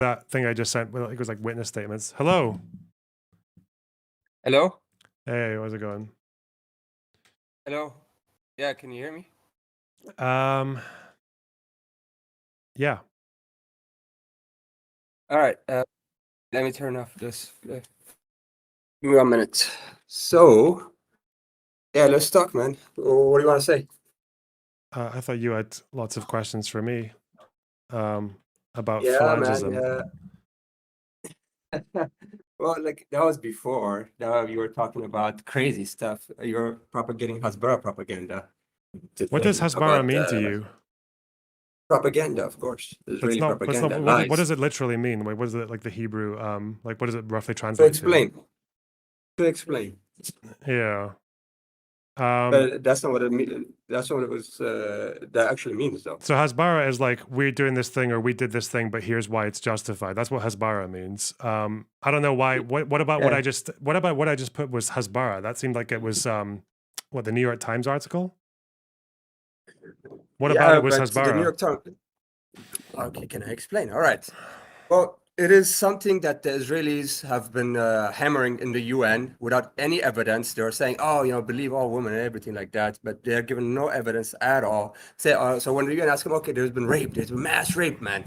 that thing I just sent. Well, it was like witness statements. Hello. Hello? Hey, how's it going? Hello? Yeah, can you hear me? Um, yeah. All right. Let me turn off this. Give me 1 minute. So, yeah, let's talk, man. What do you want to say? I thought you had lots of questions for me. About Yeah, man. phalangism. Well, like that was before. Now you were talking about crazy stuff. You're propagating Hasbara propaganda. What does Hasbara About mean to you? propaganda, of course. That's Israeli not. That's not. propaganda, What lies. does it literally mean? Like, what is it like the Hebrew? Like, what does it roughly To translate to? explain. To explain. Yeah. But that's not what it means. That's not what it was. That actually means, though. So Hasbara is like we're doing this thing or we did this thing, but here's why it's justified. That's what Hasbara means. I don't know why. What about what Yeah. I just? What about what I just put was Hasbara? That seemed like it was what the New York Times article. What about Yeah, it was but the New Hasbara? York Times. Okay, can I explain? All right. Well, it is something that the Israelis have been hammering in the UN without any evidence. They're saying, "Oh, believe all women and everything like that," but they're given no evidence at all. So when the UN asks them, "Okay, there's been rape. There's been mass rape, man,"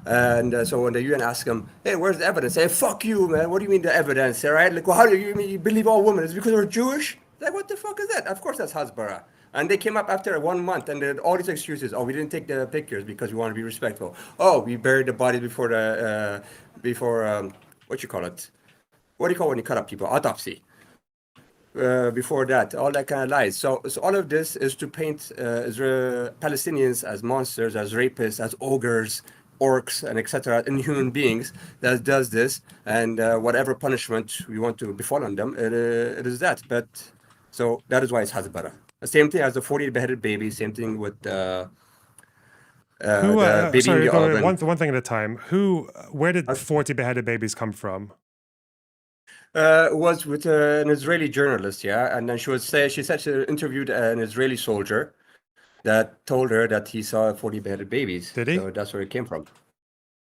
and so when the UN asks them, "Hey, where's the evidence?" Say, "Fuck you, man. What do you mean the evidence?" All right? Like, well, how do you mean you believe all women? Is it because they're Jewish? Like, what the fuck is that? Of course, that's Hasbara. And they came up after 1 month and did all these excuses. Oh, we didn't take the pictures because we want to be respectful. Oh, we buried the bodies before what you call it? What do you call when you cut up people? Autopsy. Before that, all that kind of lies. So all of this is to paint Palestinians as monsters, as rapists, as ogres, orcs, and etc. Inhuman beings that does this, and whatever punishment we want to befall on them, it is that. But so that is why it's Hasbara. The same thing as the 40 beheaded babies. Same thing with Who? the baby in Sorry, the oven. one thing at a time. Who? Where did Uh, 40 beheaded babies come from? was with an Israeli journalist, yeah, and then she said she interviewed an Israeli soldier that told her that he saw 40 beheaded babies. Did he? So that's where it came from.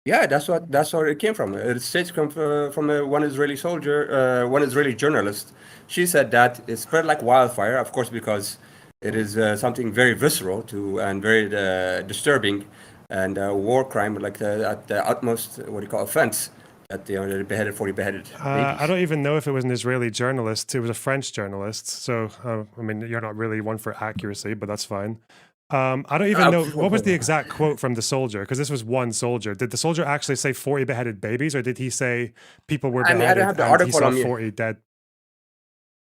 Yeah, that's where it came from. It states come from one Israeli soldier, one Israeli journalist. She said that it spread like wildfire, of course, because it is something very visceral to and very disturbing and war crime, like at the utmost what do you call offense that they beheaded 40 beheaded I babies. don't even know if it was an Israeli journalist. It was a French journalist. So, I mean, you're not really one for accuracy, but that's fine. I don't even know what was the exact quote from the soldier because this was one soldier. Did the soldier actually say 40 beheaded babies, or did he say people were I mean, I don't beheaded have the and he article saw on me. 40 dead?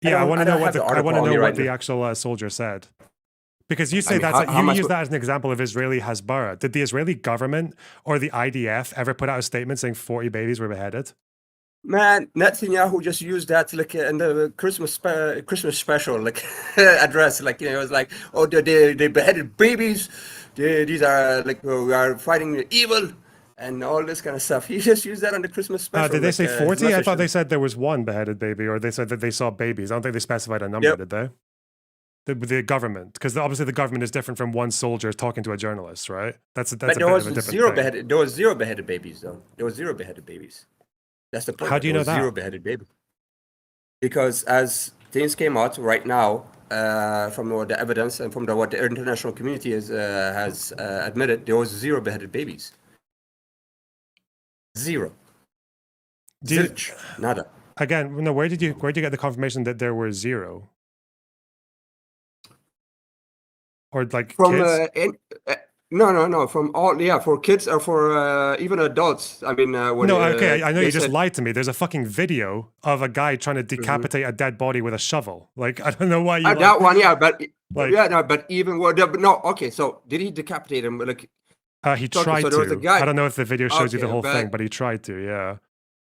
Yeah, I want I to know don't what have the I article want to on know me right what the now. actual soldier said. Because you I say mean, that's how you am I use supposed? that as an example of Israeli Hasbara. Did the Israeli government or the IDF ever put out a statement saying 40 babies were beheaded? Man, Netanyahu just used that like in the Christmas special like address, like it was like, oh, they beheaded babies. These are like we are fighting evil and all this kind of stuff. He just used that on the Christmas special, Did they like say his 40? I message. thought they said there was one beheaded baby, or they said that they saw babies. I don't think they specified a number, Yep. did they? The government, because obviously the government is different from one soldier talking to a journalist, right? That's But a bit of a different thing. there was zero beheaded babies though. There was zero beheaded babies. That's the point. How do you There know was zero that? beheaded babies. Because as things came out right now, from what the evidence and from what the international community has admitted, there was zero beheaded babies. Zero. Do you, Zilch. Nada. again, no, where did you get the confirmation that there were zero? Or like From kids? no, from all, yeah, for kids or for even adults. I mean, when No, okay, I know they you just said. lied to me. There's a fucking video of a guy trying to Mhm. decapitate a dead body with a shovel. Like, I don't know why you That one, yeah, but like yeah, no, but even what? No, okay. So did he decapitate him? Like, he okay, so tried there was a to. I guy. don't know if the video shows you the Okay, whole thing, but but he tried to, yeah.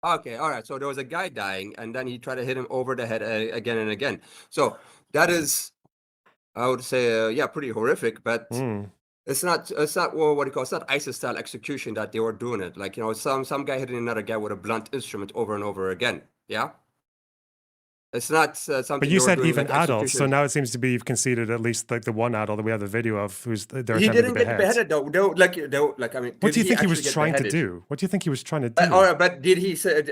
okay, all right. So there was a guy dying, and then he tried to hit him over the head again and again. So that is, I would say, yeah, pretty horrific. But Mm. it's not well, what do you call? It's not ISIS style execution that they were doing it. Like some guy hitting another guy with a blunt instrument over and over again. Yeah. It's not But something you they were said doing even like adults, so executions. now it seems to be you've conceded at least like the one adult that we have the video of who's they're He attempting to didn't get behead. beheaded though. Like I mean, What did do you he think he was actually get trying to beheaded? do? What do you think he was trying to But do? but did he say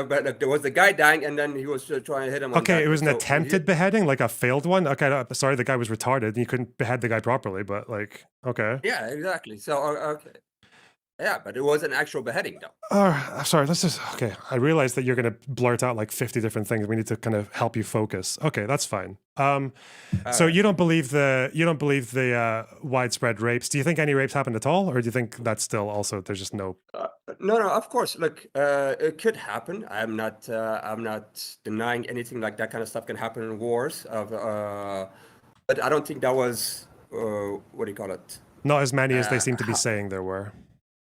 but like there was the guy dying and then he was trying to hit him on Okay, that. it was an So attempted beheading, like a failed one. Okay, sorry, the guy was retarded and you couldn't behead the guy properly, but like, okay. yeah, exactly. So okay, yeah, but it was an actual beheading though. I'm sorry, let's just, okay. I realize that you're going to blurt out like 50 different things. We need to kind of help you focus. Okay, that's fine. All So right. you don't believe the widespread rapes. Do you think any rapes happened at all? Or do you think that's still also, there's just no, No, no, of course. Look, it could happen. I'm not denying anything like that kind of stuff can happen in wars. But I don't think that was what do you call it? not as many as they Uh, seem to be ha- saying there were?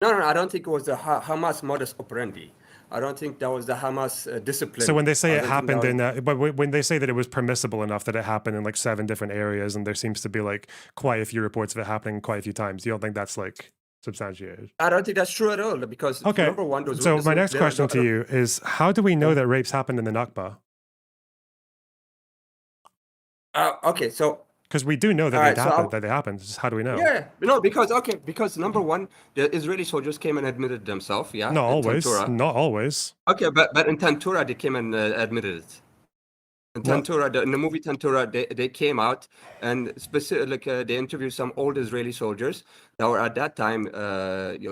no, no, I don't think it was the Hamas modus operandi. I don't think that was the Hamas So discipline. when they say I it don't think that happened was. in, but when they say that it was permissible enough that it happened in like 7 different areas, and there seems to be like quite a few reports of it happening quite a few times, you don't think that's like substantiated? I don't think that's true at all because Okay. number one, those So my witnesses, next question to you is, how do we know that rapes happened in the Nakba? okay, so Because we do know that all right, they happened. Just how do we know? yeah, because number one, the Israeli soldiers came and admitted themselves, yeah, Not in always. Tantura. Not always. Okay, but in Tantura they came and admitted it. In What? Tantura, in the movie Tantura, they came out and specific they interviewed some old Israeli soldiers that were at that time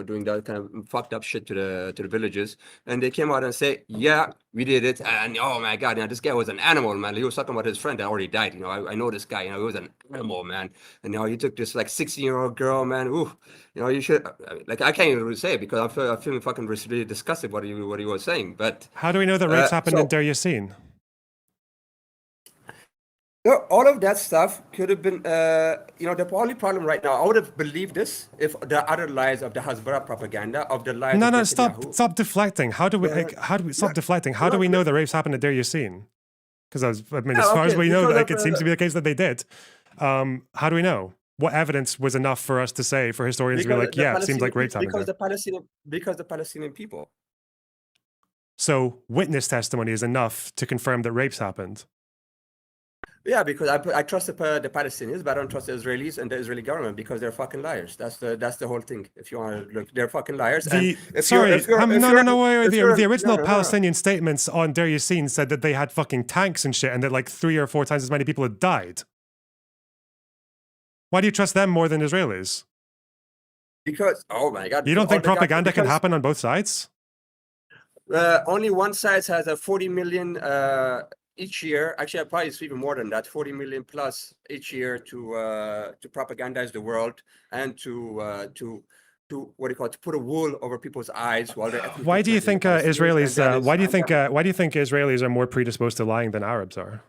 doing that kind of fucked up shit to the villages, and they came out and say, yeah, we did it, and oh my god, this guy was an animal, man. He was talking about his friend that already died. I know this guy. He was an animal, man. And he took this like 16-year-old girl, man. Ooh, you should like I can't even really say it because I'm feeling fucking really disgusted what he was saying. But How do we know that rapes happened in so. Deir Yassin? All of that stuff could have been, the only problem right now, I would have believed this if the other lies of the Hasbara propaganda, of the lies No, of no, Netanyahu. stop deflecting. How do we stop deflecting? How do we know the rapes happened in Deir Yassin? Because as far as Okay, we know, because like of, it seems to be the case that they did. How do we know? What evidence was enough for us to say, for historians to be like, yeah, it seems like rapes happened there? because the Palestinian people. So witness testimony is enough to confirm that rapes happened. Yeah, because I trust the Palestinians, but I don't trust the Israelis and the Israeli government because they're fucking liars. That's the whole thing. If you want to look, they're fucking liars. No, wait. The original Palestinian statements on Deir Yassin said that they had fucking tanks and shit, and that like 3 or 4 times as many people had died. Why do you trust them more than Israelis? Because oh my god, you don't think propaganda can happen on both sides? Only one side has a 40 million each year. Actually, probably it's even more than that. 40 million plus each year to propagandize the world and to what do you call it? To put a wool over people's eyes while they're. Why do you think Israelis? Why do you think Israelis are more predisposed to lying than Arabs are?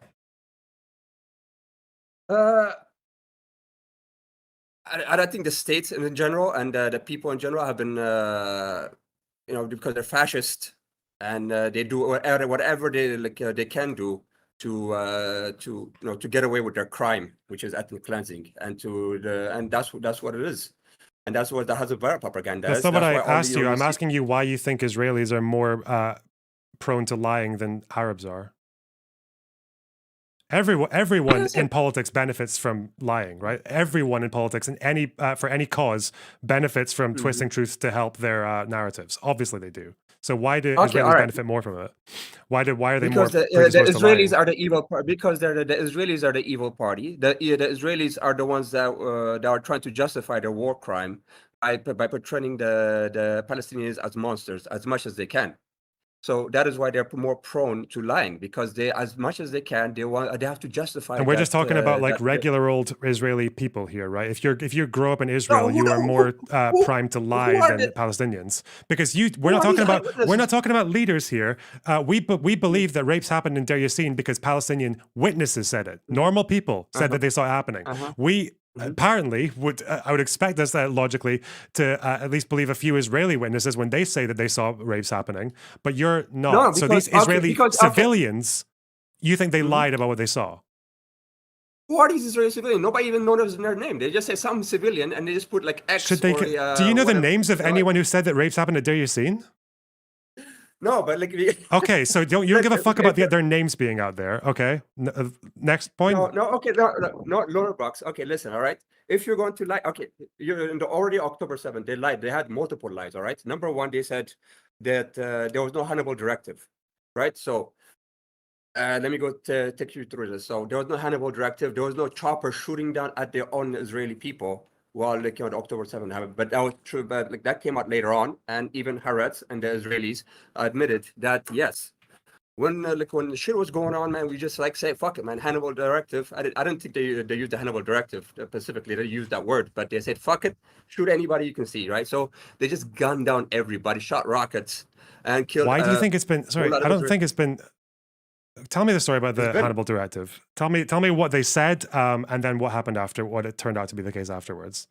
I don't think the states in general and the people in general have been, because they're fascist and they do whatever they can do to get away with their crime, which is ethnic cleansing, and that's what it is, and that's what the Hasbara propaganda is. That's not what I asked you. I'm asking you why you think Israelis are more prone to lying than Arabs are. Everyone in politics benefits from lying, right? Everyone in politics and for any cause benefits from twisting truth to help their narratives. Obviously, they do. So why do Israelis benefit more from it? Why are they more predisposed the to lying? Israelis are the evil part because the Israelis are the evil party. The Israelis are the ones that are trying to justify their war crime by portraying the Palestinians as monsters as much as they can. So that is why they're more prone to lying because they, as much as they can, they have to justify. And we're just talking about like regular old Israeli people here, right? If you grow up in Israel, you are more primed to lie than Palestinians because we're not talking about leaders here. We believe that rapes happened in Deir Yassin because Palestinian witnesses said it. Normal people said that they saw it happening. We apparently I would expect us logically to at least believe a few Israeli witnesses when they say that they saw rapes happening, but you're not. No, so these Israeli civilians, you think they lied about what they saw? Who are these Israeli civilians? Nobody even knows their name. They just say some civilian and they just put like X. Do you know the names of anyone who said that rapes happened at Deir Yassin? No, but like Okay, so you don't give a fuck about their names being out there. Okay, next point. Okay, no, lower box. Okay, listen, all right. If you're going to lie, okay, you're in the already October 7th, they lied. They had multiple lies, all right. Number one, they said that there was no Hannibal directive, right? So let me go to take you through this. So there was no Hannibal directive. There was no chopper shooting down at their own Israeli people while like on October 7th happened. But that was true. But like that came out later on, and even Haaretz and the Israelis admitted that yes, when when the shit was going on, man, we just like say fuck it, man. Hannibal directive. I didn't think they used the Hannibal directive specifically. They used that word, but they said fuck it, shoot anybody you can see, right? So they just gunned down everybody, shot rockets, and killed. Why do you think it's been? Sorry, I don't think it's been. Tell me the story about the Hannibal directive. Tell me what they said, and then what happened after, what it turned out to be the case afterwards.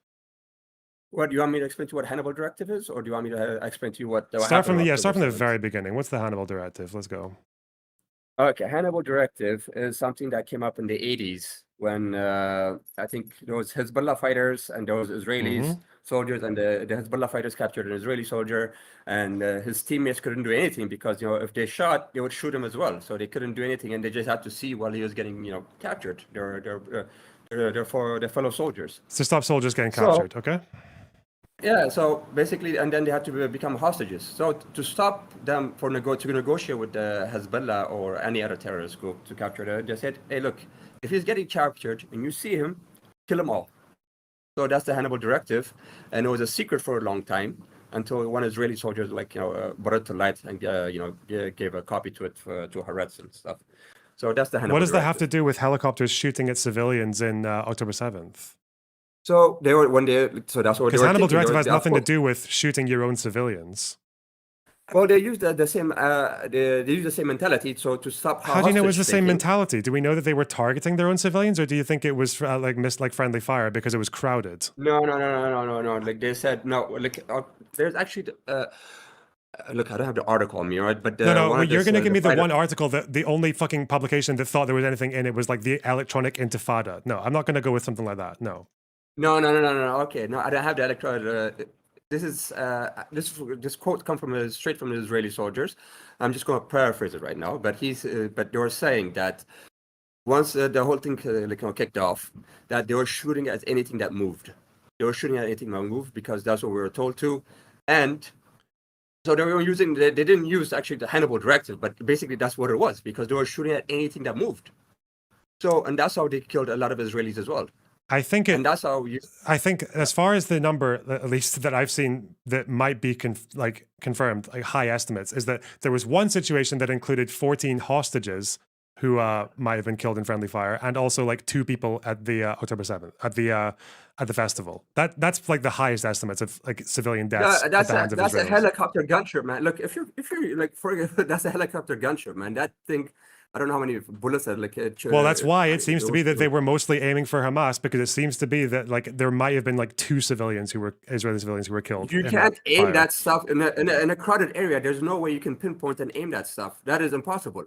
What do you want me to explain to you what Hannibal directive is, or do you want me to explain to you what? Start from the very beginning. What's the Hannibal directive? Let's go. Okay, Hannibal directive is something that came up in the 80s when I think there was Hezbollah fighters and those Israelis soldiers, and the Hezbollah fighters captured an Israeli soldier, and his teammates couldn't do anything because if they shot, they would shoot him as well. So they couldn't do anything, and they just had to see while he was getting captured. Their fellow soldiers. To stop soldiers getting captured. Okay. Yeah, so basically, and then they had to become hostages. So to stop them to negotiate with the Hezbollah or any other terrorist group to capture them, they said, hey, look, if he's getting captured and you see him, kill him all. So that's the Hannibal directive, and it was a secret for a long time until one Israeli soldier brought it to light and gave a copy to it to Haaretz and stuff. So that's the Hannibal. What does that have to do with helicopters shooting at civilians in October 7th? So they were so that's what. Because Hannibal directive has nothing to do with shooting your own civilians. Well, they use the same. They use the same mentality. So to stop. How do you know it was the same mentality? Do we know that they were targeting their own civilians, or do you think it was like friendly fire because it was crowded? No. Like they said, no. Like there's actually. Look, I don't have the article on me, right? But no. You're going to give me the one article that the only fucking publication that thought there was anything in it was like the electronic intifada. No, I'm not going to go with something like that. No. No. Okay, no, I don't have the electronic. This quote comes from straight from the Israeli soldiers. I'm just going to paraphrase it right now, but but they were saying that once the whole thing kicked off, that they were shooting at anything that moved. They were shooting at anything that moved because that's what we were told to, and so they were using. They didn't use actually the Hannibal directive, but basically that's what it was because they were shooting at anything that moved. So, and that's how they killed a lot of Israelis as well. I think and that's how I think as far as the number, at least that I've seen, that might be confirmed, like high estimates, is that there was one situation that included 14 hostages who might have been killed in friendly fire, and also like 2 people at the October 7th at the festival. That's like the highest estimates of like civilian deaths. That's a helicopter gunship, man. Look, if you're like that's a helicopter gunship, man. That thing. I don't know how many bullets are well, that's why it seems to be that they were mostly aiming for Hamas, because it seems to be that like there might have been like 2 Israeli civilians who were killed. You can't aim that stuff in a crowded area. There's no way you can pinpoint and aim that stuff. That is impossible.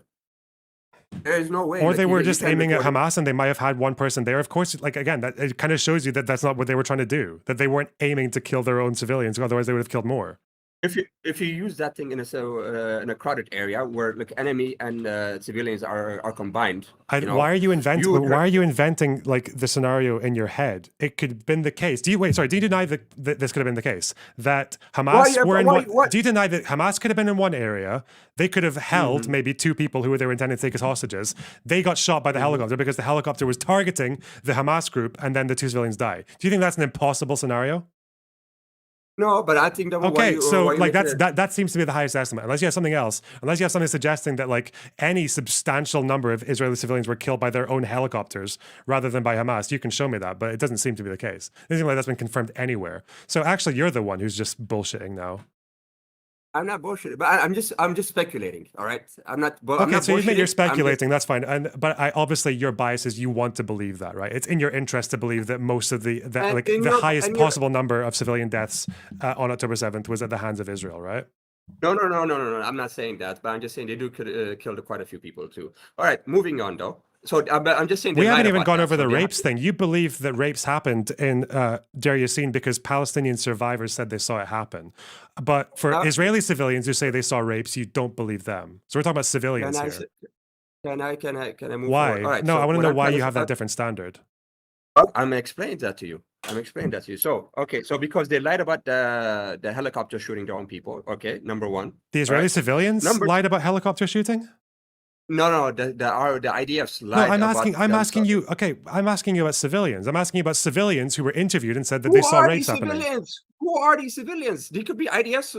There is no way. Or they were just aiming at Hamas, and they might have had one person there. Of course, like again, that it kind of shows you that that's not what they were trying to do. That they weren't aiming to kill their own civilians, otherwise they would have killed more. If you use that thing in a crowded area where like enemy and civilians are combined, why are you inventing like the scenario in your head? It could have been the case. Do you deny that this could have been the case? That Hamas do you deny that Hamas could have been in one area? They could have held maybe 2 people who they were intending to take as hostages. They got shot by the helicopter because the helicopter was targeting the Hamas group, and then the 2 civilians die. Do you think that's an impossible scenario? No, but I think that that seems to be the highest estimate. Unless you have something else, unless you have something suggesting that like any substantial number of Israeli civilians were killed by their own helicopters rather than by Hamas, you can show me that. But it doesn't seem to be the case. It doesn't seem like that's been confirmed anywhere. So actually, you're the one who's just bullshitting now. I'm not bullshitting, but I'm just speculating. All right, I'm not. Okay, so you admit you're speculating. That's fine. But obviously your bias is you want to believe that, right? It's in your interest to believe that most of the highest possible number of civilian deaths on October 7th was at the hands of Israel, right? No. I'm not saying that, but I'm just saying they do killed quite a few people too. All right, moving on though. So I'm just saying We they haven't lied even about gone that. over So the they rapes thing. You believe that rapes happened in Deir Yassin because Palestinian survivors said they saw it happen. But for uh, Israeli civilians who say they saw rapes, you don't believe them. So we're talking about can civilians I here. s- can I move forward? All Why? right. No, I So want to what know I'm why trying to you say, have that different standard. I'm explaining that to you. I'm explaining that to you. So okay, so because they lied about the helicopter shooting their own people. Okay, number one. The All Israeli right. civilians Number lied about helicopter shooting? no, the IDFs No, lied about I'm asking themselves. you, okay, I'm asking you about civilians. I'm asking you about civilians who were interviewed and said that they Who saw are rapes these happening. civilians? Who are these civilians? They could be IDFs,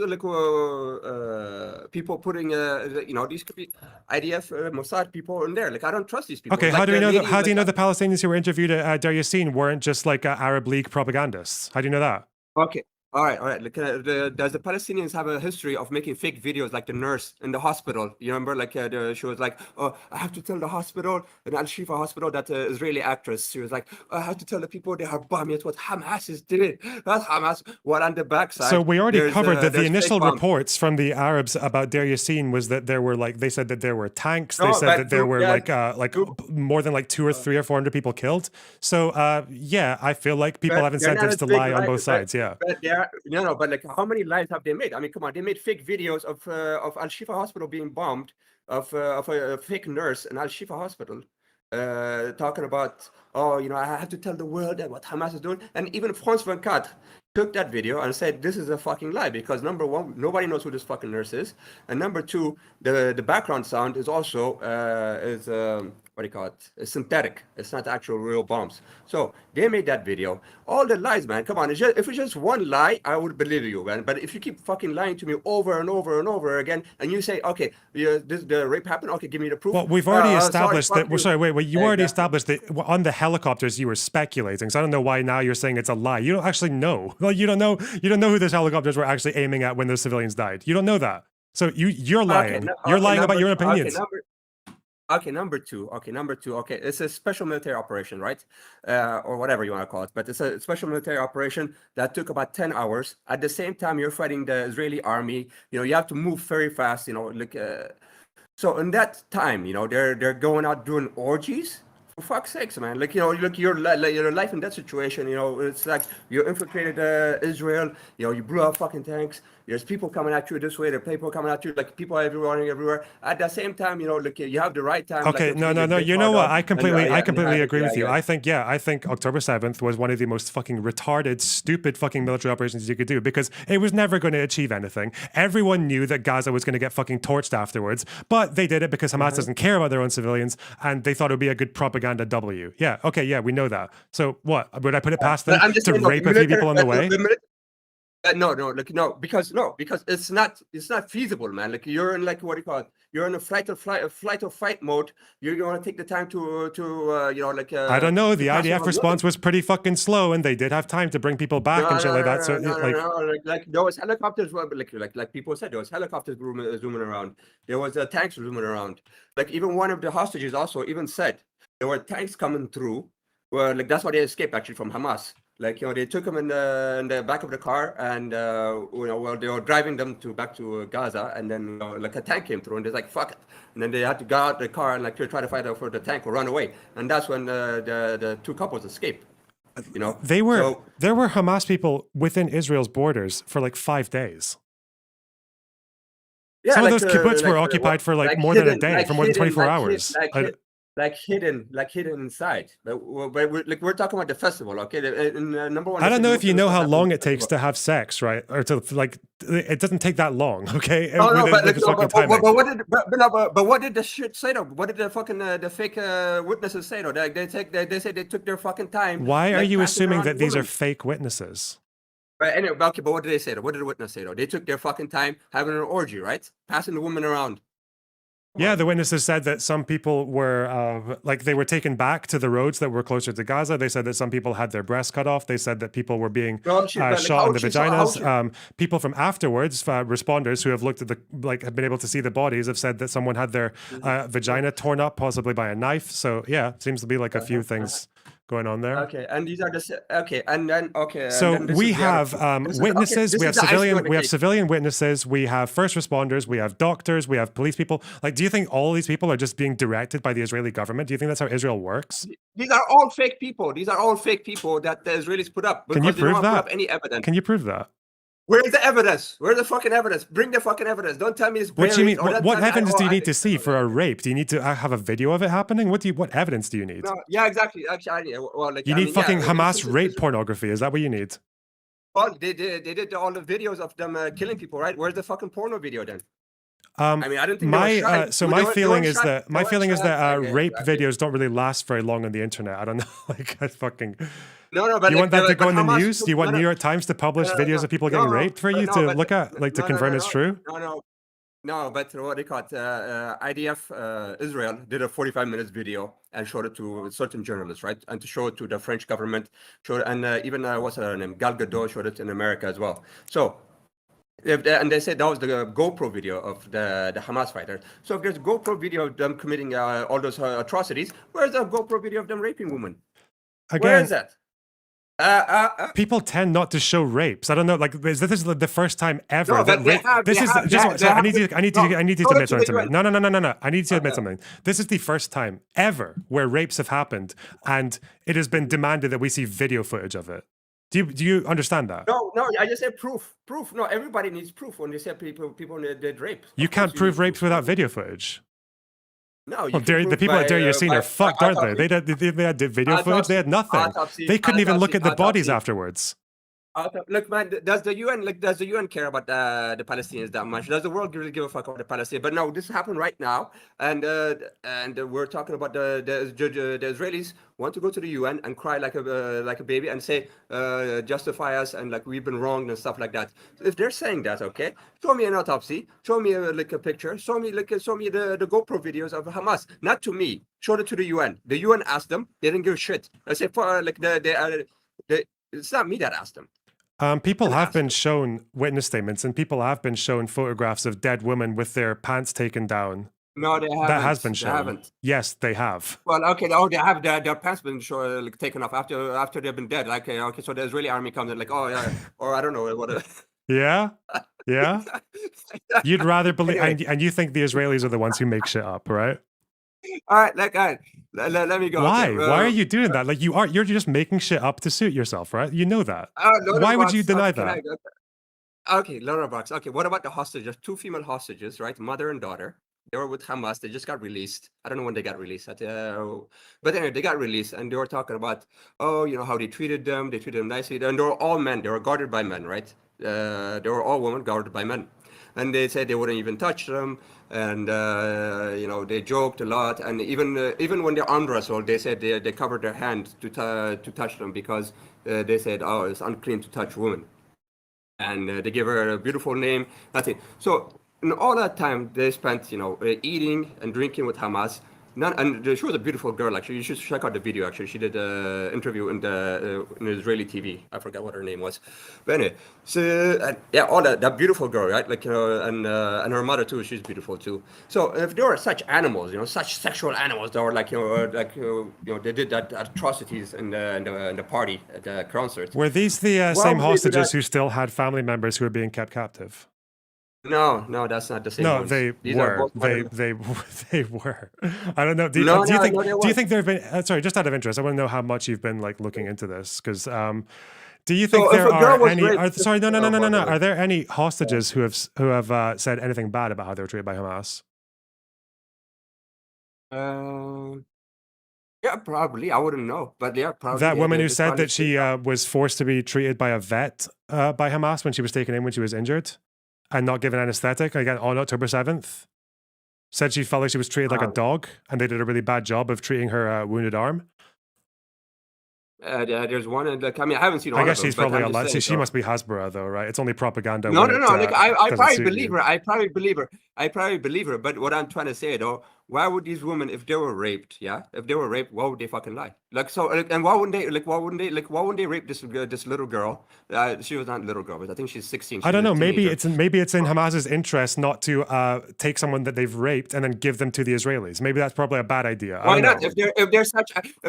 people putting, these could be IDF, Mossad people in there. Like, I don't trust these people. Okay, how Like do we the know that? lady, How do you like, know the Palestinians who were interviewed at Deir Yassin weren't just like Arab League propagandists? How do you know that? okay. All right. Like, does the Palestinians have a history of making fake videos, like the nurse in the hospital? You remember, like, she was like, "Oh, I have to tell the hospital, an Al Shifa hospital, that Israeli actress." She was like, "I have to tell the people they are bombing. It's what Hamas is doing. That's Hamas." While on the So backside, we already covered that the there's fake initial bombs. reports from the Arabs about Deir Yassin was that there were like they said that there were tanks. They No, said but that there were like two, more than like 200 or 300 or 400 people killed. So yeah, I feel like people but have they're not incentives as to big, lie on both sides. Yeah. but they're no, but like how many lies have they made? I mean, come on, they made fake videos of Al Shifa Hospital being bombed, of a fake nurse in Al Shifa Hospital, talking about, oh, I have to tell the world that what Hamas is doing, and even France 24 took that video and said this is a fucking lie because number one, nobody knows who this fucking nurse is, and number two, the background sound is also what do you call it? It's synthetic. It's not actual real bombs. So they made that video. All the lies, man. Come on. If it's just one lie, I would believe you, man. But if you keep fucking lying to me over and over and over again, and you say, okay, the rape happened. Okay, give me the proof. Well, we've already Sorry, established fuck that. Well, you. sorry, wait. You already Exactly. established that on the helicopters you were speculating. So I don't know why now you're saying it's a lie. You don't actually know. Like you don't know. You don't know who those helicopters were actually aiming at when those civilians died. You don't know that. So you're Okay, lying. You're lying about your own okay, opinions. number two. Okay, number two. Okay, it's a special military operation, right? Or whatever you want to call it. But it's a special military operation that took about 10 hours. At the same time, you're fighting the Israeli army. You have to move very fast. Like so in that time, they're going out doing orgies. For fuck's sakes, man! Like look, your life in that situation. It's like you infiltrated Israel. You blew up fucking tanks. There's people coming at you this way. There are people coming at you. Like people everywhere. At the same time, like you have the right time. Like Okay, to get your no. dick You know hard what? off. And I yeah, and completely have it. agree Yeah, with you. yeah. I think October 7th was one of the most fucking retarded, stupid fucking military operations you could do because it was never going to achieve anything. Everyone knew that Gaza was going to get fucking torched afterwards, but they did it because Hamas doesn't care about their own civilians and they thought it would be a good propaganda W. Yeah, okay, yeah, we know that. So what? Would I put it past them But I'm just to saying, no, rape a few people on the way? no, because it's not feasible, man. Like you're in, like, what do you call it? You're in a flight or fight mode. You're gonna take the time I don't know. to The pass IDF around women. response was pretty fucking slow, and they did have time to bring people back and No, shit no, like no, that. So, no, no, no, like, no. Like there was helicopters, like people said, there was helicopters zooming around. There was tanks zooming around. Like even one of the hostages also even said there were tanks coming through. Well, like that's why they escaped actually from Hamas. Like they took them in the back of the car, and well, they were driving them back to Gaza, and then like a tank came through, and they're like, "Fuck it," and then they had to go out the car and like to try to fight for the tank or run away, and that's when the two couples escaped. So there were Hamas people within Israel's borders for like 5 days. yeah, Some of those kibbutz were occupied for like like more than a hidden, day, like for more than hidden, 24 hours. like hidden inside. But we're talking about the festival, okay? Number one, I they don't said know the if you Muslims know don't how have the long it takes festival. to have sex, right? Or to like, it doesn't take that long, okay? No, With but like this no, fucking but timing. what did the shit say though? What did the fucking the fake witnesses say though? They say they took their fucking time, Why are like you passing assuming around that the these are women. fake witnesses? But anyway, okay, but what did they say though? What did the witness say though? They took their fucking time having an orgy, right? Passing the women around. Come Yeah, on, the man. witnesses said that some people were like they were taken back to the roads that were closer to Gaza. They said that some people had their breasts cut off. They said that people were being No, shit, but like shot in how the she saw how vaginas. she People from afterwards, responders who have looked at have been able to see the bodies, have said that someone had their Mhm. vagina torn up, possibly by a knife. So yeah, seems to be like a few things going on there. Okay, and these are okay, and then So this we is the other have proof. This is okay. witnesses, This we is have the icing on civilian, the we have cake. civilian witnesses, we have first responders, we have doctors, we have police people. Like, do you think all these people are just being directed by the Israeli government? Do you think that's how Israel works? These are all fake people. These are all fake people that the Israelis put up Can you because they don't prove want to put that? up any evidence. Can you prove that? Where's the evidence? Where's the fucking evidence? Bring the fucking evidence. Don't tell me it's What do you buried. mean? Or don't What tell me, evidence do you need to see no, for a rape? Do you need to have a video of it happening? What evidence do you need? no, yeah, exactly. Actually, well, like You I need mean, fucking yeah, Hamas since rape pornography. Is that what you need? well, they did all the videos of them killing people, right? Where's the fucking porno video then? I mean, I didn't think they were shy. So They my weren't feeling is shy. that They weren't shy. Okay, rape exactly. videos don't really last very long on the internet. I don't know. Like, I fucking. No, but You like, want that to go in the Hamas news? took Do you want none New of, York Times to publish videos of people getting raped for you no, to but look at, like to confirm it's true? No, but what they call it, IDF Israel did a 45 minutes video and showed it to certain journalists, right? And to show it to the French government, and even what's her name, Gal Gadot showed it in America as well. So, and they said that was the GoPro video of the Hamas fighter. So if there's a GoPro video of them committing all those atrocities, where's the GoPro video of them raping women? Where is that? People tend not to show rapes. I don't know. Like, this is the first time ever No, that but they have. This They is have, just. they Sorry, I have need you. I need you. no, I need you show to it admit to the something to me. UN. No. I need you to admit something. This is the first time ever where rapes have happened, and it has been demanded that we see video footage of it. Do you understand that? No, I just said proof. Proof. No, everybody needs proof when they say people did rape. You Of course can't prove need rapes proof. without video footage. No, you Well, can the prove people by, at Dare You're Seeing by are fucked, aren't they? They had video footage. They had nothing. Autopsy, They couldn't even look at the bodies autopsy. afterwards. Look, man, does the UN care about the Palestinians that much? Does the world really give a fuck about the Palestinians? But no, this happened right now, and we're talking about the Israelis want to go to the UN and cry like a baby and say justify us and like we've been wronged and stuff like that. So if they're saying that, okay, show me an autopsy, show me like a picture, show me the GoPro videos of Hamas, not to me, show it to the UN. The UN asked them, they didn't give a shit. I say for like it's not me that asked them. People have been shown witness statements, and people have been shown photographs of dead women with their pants taken down. No, they haven't. That has been shown. They haven't. Yes, they have. Well, okay. Oh, they have their pants been like, taken off after they've been dead. Like, okay. So the Israeli army comes and like, oh yeah, or I don't know what. Yeah. You'd rather believe, Anyway. and you think the Israelis are the ones who make shit up, right? All right, like, let me go. Why? Okay, Why are you doing that? Like, you're just making shit up to suit yourself, right? You know that. Lord Why of would you Box, deny okay, that? Okay, Lord of Box. Okay, what about the hostages? Two female hostages, right? Mother and daughter. They were with Hamas. They just got released. I don't know when they got released. But anyway, they got released, and they were talking about, oh, you know, how they treated them. They treated them nicely, and they were all men. They were guarded by men, right? They were all women guarded by men, and they said they wouldn't even touch them, and you know, they joked a lot, and even when they arm wrestled, they said they covered their hand to touch them because they said, oh, it's unclean to touch women, and they gave her a beautiful name. Nothing. So in all that time they spent, you know, eating and drinking with Hamas. And she was a beautiful girl. Actually, you should check out the video. Actually, she did an interview in the Israeli TV. I forgot what her name was, but anyway. So yeah, all that beautiful girl, right? Like, you know, and her mother too. She's beautiful too. So if there were such animals, you know, such sexual animals that were like, you know, they did that atrocities in the party at the concert. Were these the Why same would they do hostages that? who still had family members who were being kept captive? No, that's not the same. No, ones. they These are were. both modern- They were. I don't know. Do you No, think? no, they Do you weren't. think there have been? Sorry, just out of interest, I want to know how much you've been like looking into this, because do you think So if there a girl are was any? raped- Sorry, no. Oh, by the way. Are there any hostages who have said anything bad about how they were treated by Hamas? Yeah, probably. I wouldn't know, but yeah, probably. That yeah, woman who this said probably that she was forced to be treated by a vet by Hamas when she was taken in when she was injured and not given anesthetic, again, on October 7th, said she felt like she was treated like a dog and they did a really bad job of treating her wounded arm. there's one, and like, I mean, I haven't seen all I of guess them, she's but probably I'm a just lot. saying, She must be Hasbara, though, right? It's only propaganda. No. when it, Like, I doesn't probably suit believe you. her. I probably believe her. I probably believe her. But what I'm trying to say though, why would these women, if they were raped, if they were raped, why would they fucking lie? Like so, and why wouldn't they rape this little girl? She was not a little girl, but I think she's 16. I She's don't a know. teenager. Maybe it's in Hamas's interest not to take someone that they've raped and then give them to the Israelis. Maybe that's probably a bad idea. I Why don't not? know. If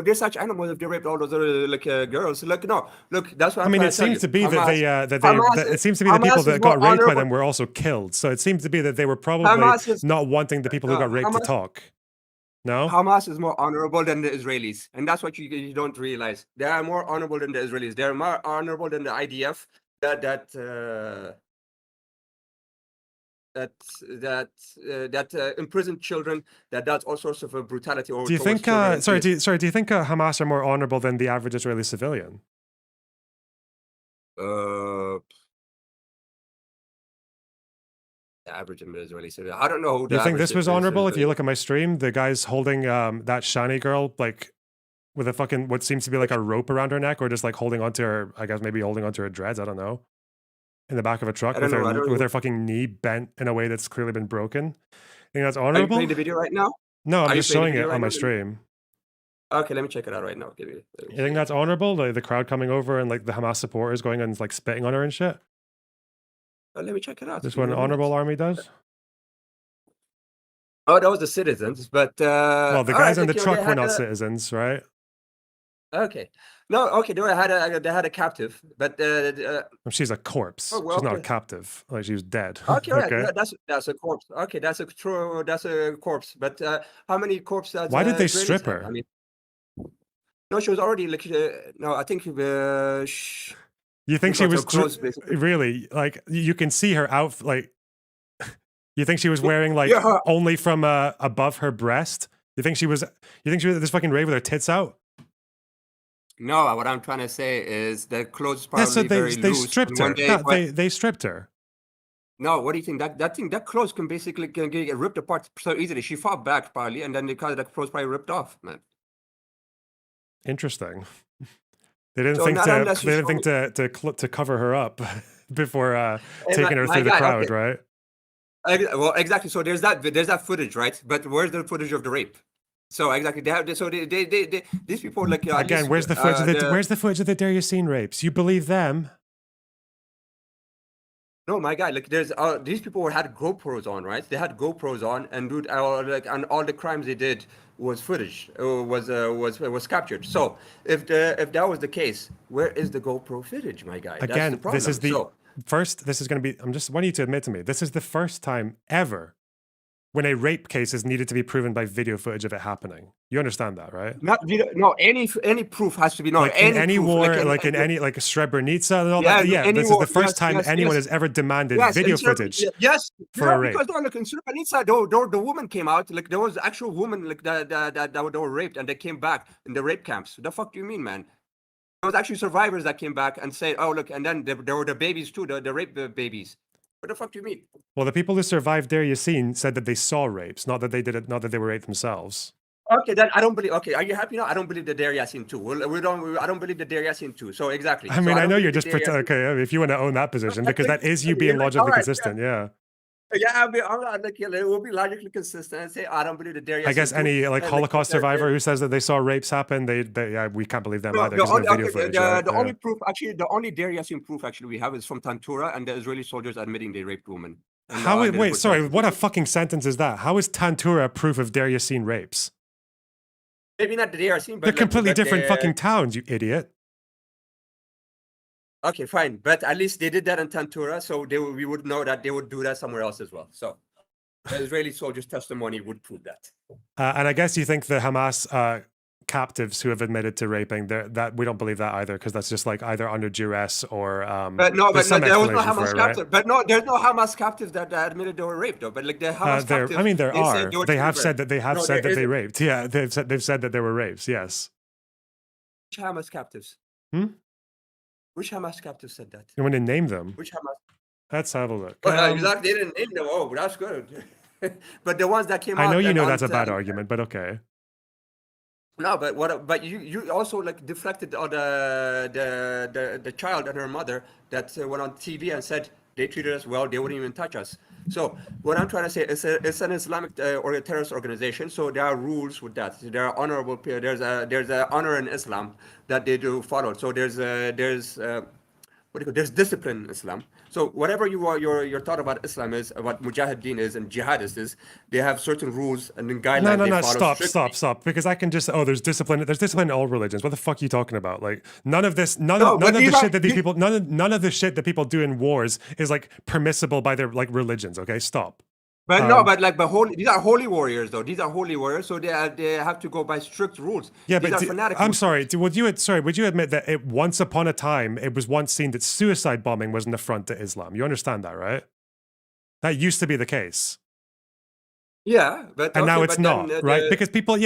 they're such animals, if they raped all those other girls, no, look, that's what I I'm mean, trying it to tell seems you. to be Hamas, that it seems to be the people Hamas is that got more raped by honorable. them were also killed. So it seems to be that they were probably Hamas is not wanting the people who got raped to Hamas. talk. No? Hamas is more honorable than the Israelis, and that's what you don't realize. They are more honorable than the Israelis. They're more honorable than the IDF. That imprisoned children. That does all sorts of brutality over Do you towards think? children. Do you think Hamas are more honorable than the average Israeli civilian? The average Israeli civilian. I don't know who Do the you think average this was civilian honorable? If is. you look at my stream, the guy's holding that shiny girl like with a fucking what seems to be like a rope around her neck, or just like holding onto her. I guess maybe holding onto her dreads. I don't know. In the back of a truck I with don't know. I don't know. her fucking knee bent in a way that's clearly been broken. Think that's Are you playing honorable? the video right now? No, I'm Are you just playing the showing it video on right my now? stream. Okay, let me check it out right now. Give me. Let me You think see. that's honorable? The crowd coming over and like the Hamas supporters going and like spitting on her and shit. Let me check it out. This Give what me an a minute. honorable army does. Oh, that was the citizens, but Well, the all guys right, in the look, truck they were had not citizens, right? okay. No, okay, they had a captive, but Well, she's a corpse. oh well, She's not a okay. captive. Like she was dead. Okay, all right, Okay. that's a corpse. Okay, that's a corpse. But how many corpses does Why did they Israelis strip have? I her? mean, no, she was already like no, I think You think she got her was clothes basically. really like you can see her out like you think she was wearing Yeah, like only from above her breast? You think she was at this fucking rave with her tits out? no, what I'm trying to say is the clothes Yeah, so probably very they loose. stripped And one her. day, They stripped her. no, what do you think? That clothes can basically get ripped apart so easily. She fought back probably, and then the clothes probably ripped off, man. Interesting. They didn't So think not to unless you they didn't show think to cover her up before me, taking her my through the guy. crowd, Okay, right? well, exactly. So there's that footage, right? But where's the footage of the rape? So exactly, these people like at Again, least where's the footage the where's the footage of the Darius Yassine rapes? You believe them? no, my guy, like there's these people had GoPros on, right? They had GoPros on, and dude, and all the crimes they did was footage, was captured. So if that was the case, where is the GoPro footage, my guy? That's the Again, this is problem. the So first. This is going to be. I'm just wanting you to admit to me. This is the first time ever when a rape case is needed to be proven by video footage of it happening. You understand that, right? not video, no any proof has to be no Like in any any proof, war, like in any like Srebrenica and all that. Yeah, any this is the war, first time anyone has ever demanded video footage yes, for a rape. because no, look, in Srebrenica, the woman came out, like there was actual women like that were raped and they came back in the rape camps. The fuck do you mean, man? There was actually survivors that came back and said, "Oh, look," and then there were the babies too, the rape babies. What the fuck do you mean? Well, the people who survived Darius Yassine said that they saw rapes, not that they did it, not that they were raped themselves. Okay, then I don't believe. Okay, are you happy now? I don't believe the Darius Yassine too. I don't believe the Darius Yassine too. So exactly. I mean, I don't know you're believe the just Darius Yassine. okay. If you want to own that position, because that is you Yeah, being all logically right, consistent. Yeah. yeah. I'm like, yeah, we'll be logically consistent and say I don't believe the Darius I Yassine guess too. any like And, Holocaust survivor who says that they saw rapes happen, yeah, we can't believe them no, either because no video footage, right? the Yeah. only proof, actually, the only Darius Yassine proof actually we have is from Tantura and the Israeli soldiers admitting they raped women. And, How? and the Wait, sorry. brutality. What a fucking sentence is that? How is Tantura proof of Darius Yassine rapes? Maybe not the Darius Yassine, but They're like, completely but different fucking towns, you idiot. okay, fine, but at least they did that in Tantura, so we would know that they would do that somewhere else as well. So the Israeli soldiers' testimony would prove that. And I guess you think the Hamas captives who have admitted to raping, that we don't believe that either, because that's just like either under duress or But no, there's some there was no explanation Hamas for it, right? captive. But no, there's no Hamas captives that admitted they were raped, though. But like the Hamas captives, I mean, there they said are. they were They have children. said that they have No, said there that they isn't. raped. Yeah, they've said that there were rapes. Yes. Which Hamas captives? Hmm? Which Hamas captives said that? You want to name them? Which Hamas? Let's have a look. Oh, exactly. They didn't name them. Oh, that's good. But the ones that came out. I know you and know on that's a bad the- argument, but okay. No, but what? But you also like deflected on the child and her mother that went on TV and said they treated us well. They wouldn't even touch us. So what I'm trying to say is it's an Islamic or a terrorist organization. So there are rules with that. There are honorable. There's a honor in Islam that they do follow. So there's discipline in Islam. So whatever your thought about Islam is, what mujahideen is and jihadists is, they have certain rules and then guidelines they follow strictly. Stop. Because I can just there's discipline in all religions. What the fuck are you talking about? Like none of the shit that people do in wars is like permissible by their like religions. Okay, stop. These are holy warriors, though. These are holy warriors, so they have to go by strict rules. Yeah, these but are fanatic I'm Muslims. sorry. Would you admit that once upon a time it was once seen that suicide bombing was an affront to Islam? You understand that, right? That used to be the case. Yeah, and now it's not, right? Because people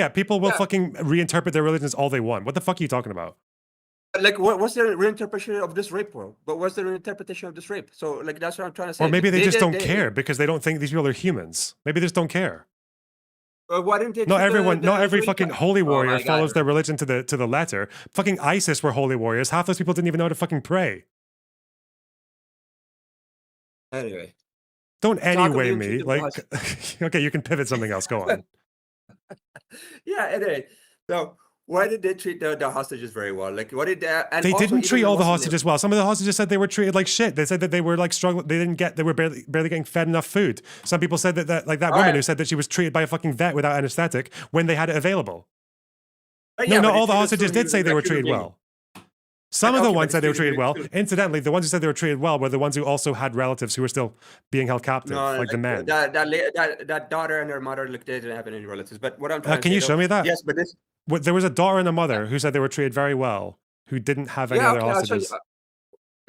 will fucking reinterpret their religions all they want. What the fuck are you talking about? Like, what's their reinterpretation of this rape, bro? But what's their reinterpretation of this rape? So, like, that's what I'm trying to say. Or maybe they just don't care because they don't think these people are humans. Maybe they just don't care. Why didn't they? Not every fucking holy warrior follows their religion to the letter. Fucking ISIS were holy warriors. Half those people didn't even know how to fucking pray. Anyway. Don't anyway me. Like, okay, you can pivot something else. Go on. Yeah, anyway. So, why did they treat the hostages very well? Like, what did they? And they also, didn't treat all the Muslim hostages well. Some of the hostages said they were treated like shit. They said that they were like struggling. They were barely getting fed enough food. Some people said that like that woman who said that she was treated by a fucking vet without anesthetic when they had it available. No, not all the hostages did say they were treated well. Some of the ones said they were treated well. Incidentally, the ones who said they were treated well were the ones who also had relatives who were still being held captive, like the men. That daughter and her mother, look, they didn't have any relatives. But what I'm trying to say, can you show me that? Yes, but this. There was a daughter and a mother who said they were treated very well, who didn't have any other hostages.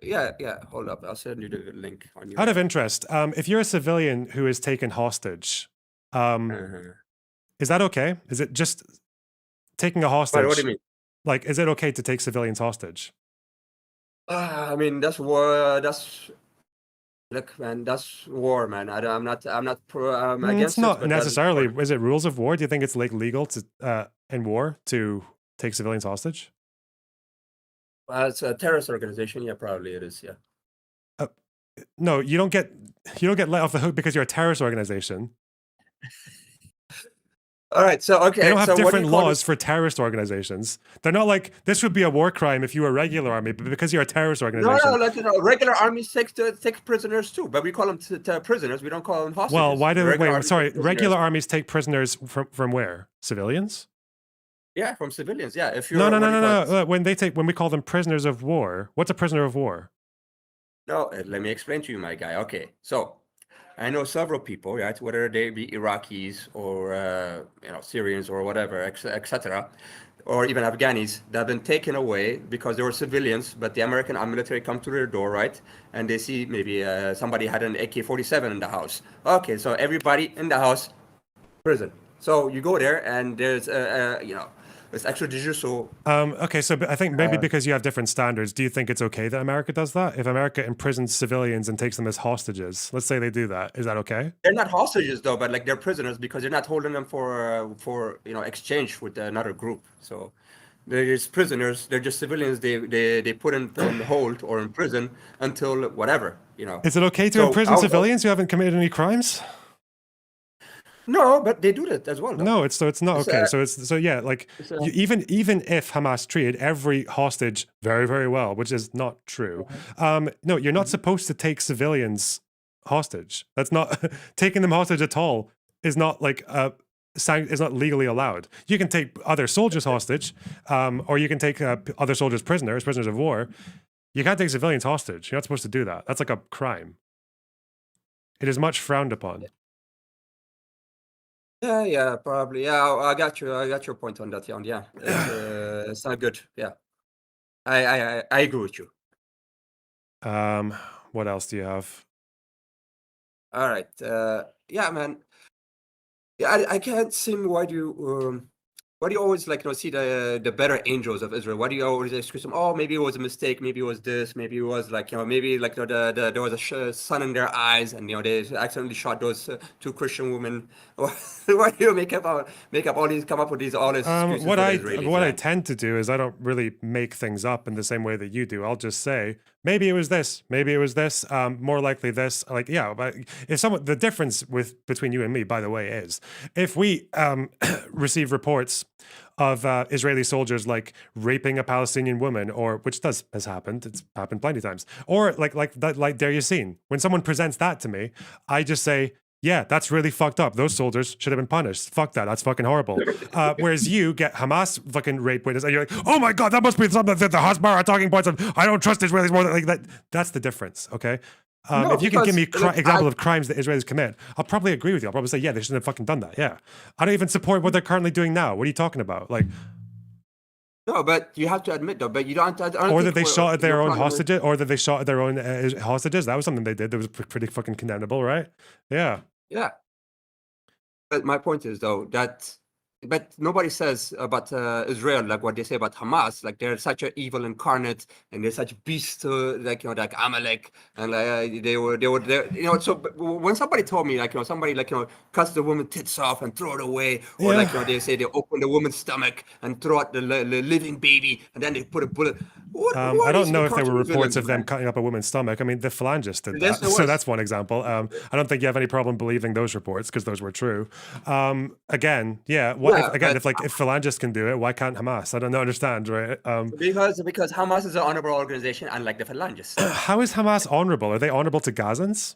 Yeah. Hold up, I'll send you the link on your. Out of interest, if you're a civilian who is taken hostage, is that okay? Is it just taking a hostage? What do you mean? Like, is it okay to take civilians hostage? I mean, that's war. Look, man, that's war, man. I'm not pro. Against it's not it, necessarily. Is it rules of war? Do you think it's like legal to in war to take civilians hostage? It's a terrorist organization. Yeah, probably it is. Yeah. No, you don't get let off the hook because you're a terrorist organization. All right, so okay, they don't have different laws for terrorist organizations. They're not like this would be a war crime if you were a regular army, but because you're a terrorist organization. No, regular armies take prisoners too, but we call them prisoners. We don't call them hostages. Well, why do regular armies take prisoners from where? Civilians? Yeah, from civilians. Yeah, if you're no. When we call them prisoners of war, what's a prisoner of war? No, let me explain to you, my guy. Okay, so. I know several people, right? Whether they be Iraqis or Syrians or whatever, etc., or even Afghanis that have been taken away because they were civilians, but the American military come to their door, right? And they see maybe somebody had an AK-47 in the house. Okay, so everybody in the house, prison. So you go there, and there's it's extrajudicial. Okay, so I think maybe because you have different standards, do you think it's okay that America does that? If America imprisons civilians and takes them as hostages, let's say they do that, is that okay? They're not hostages though, but like they're prisoners because they're not holding them for exchange with another group. So they're just prisoners. They're just civilians. They put in hold or in prison until whatever. Is it okay to imprison civilians who haven't committed any crimes? No, but they do that as well. Though. No, it's not okay. Even if Hamas treated every hostage very, very well, which is not true. No, you're not supposed to take civilians hostage. That's not taking them hostage at all. Is not like is not legally allowed. You can take other soldiers hostage, or you can take other soldiers prisoners of war. You can't take civilians hostage. You're not supposed to do that. That's like a crime. It is much frowned upon. Yeah, probably. Yeah, I got your point on that, Jan. Yeah, it's not good. Yeah, I agree with you. What else do you have? All right. Yeah, man. Yeah, I can't see why do you always see the better angels of Israel? Why do you always excuse them? Oh, maybe it was a mistake. Maybe it was this. Maybe it was maybe there was a sun in their eyes, and they accidentally shot those two Christian women. Why do you come up with all these excuses? What I tend to do is I don't really make things up in the same way that you do. I'll just say maybe it was this, maybe it was this, more likely this. Like, yeah, but if someone, the difference between you and me, by the way, is if we receive reports of Israeli soldiers like raping a Palestinian woman, or which has happened, it's happened plenty of times, or like that, like Dare You Seen. When someone presents that to me, I just say, yeah, that's really fucked up. Those soldiers should have been punished. Fuck that. That's fucking horrible. Whereas you get Hamas fucking rape witness, and you're like, oh my god, that must be something that the Hasbara talking points of. I don't trust Israelis more than like that. That's the difference. Okay. No, If you can give me because example of crimes that Israelis commit, I'll probably agree with you. I'll probably say, yeah, they shouldn't have fucking done that. Yeah, I don't even support what they're currently doing now. What are you talking about? Like, no, but you have to admit though, but you don't. I don't or think that they shot at their your own problem is- hostages, or that they shot at their own hostages. That was something they did that was pretty fucking condemnable, right? Yeah. Yeah. But my point is though that, but nobody says about Israel like what they say about Hamas. Like they're such an evil incarnate, and they're such beasts, like like Amalek, and they were, So but when somebody told me like somebody like cuts the woman's tits off and throw it away, or like they say they open the woman's stomach and throw out the living baby, and then they put a bullet. I don't know if there were reports of them cutting up a woman's stomach. I mean, the Phalangists did that, so that's one example. I don't think you have any problem believing those reports because those were true. Again, yeah. If Phalangists can do it, why can't Hamas? I don't understand, right? Because Hamas is an honorable organization, unlike the Phalangists. How is Hamas honorable? Are they honorable to Gazans?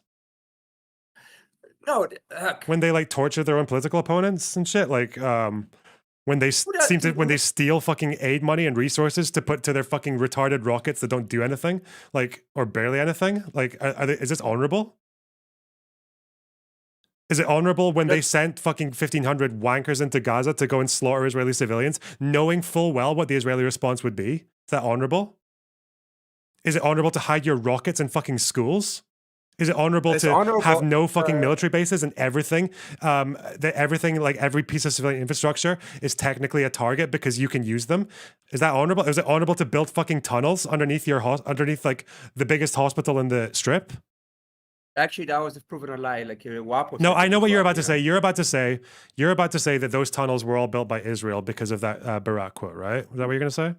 No, when they like torture their own political opponents and shit, like when they when they steal fucking aid money and resources to put to their fucking retarded rockets that don't do anything, like, or barely anything. Like, is this honorable? Is it honorable when they sent fucking 1,500 wankers into Gaza to go and slaughter Israeli civilians, knowing full well what the Israeli response would be? Is that honorable? Is it honorable to hide your rockets in fucking schools? Is it honorable to have no fucking military bases and everything? Everything, like every piece of civilian infrastructure, is technically a target because you can use them. Is that honorable? Is it honorable to build fucking tunnels underneath underneath like the biggest hospital in the strip? Actually, that was proven a lie. Like WAPO. No, I know what you're about to say. You're about to say that those tunnels were all built by Israel because of that Barak quote, right? Is that what you're gonna say?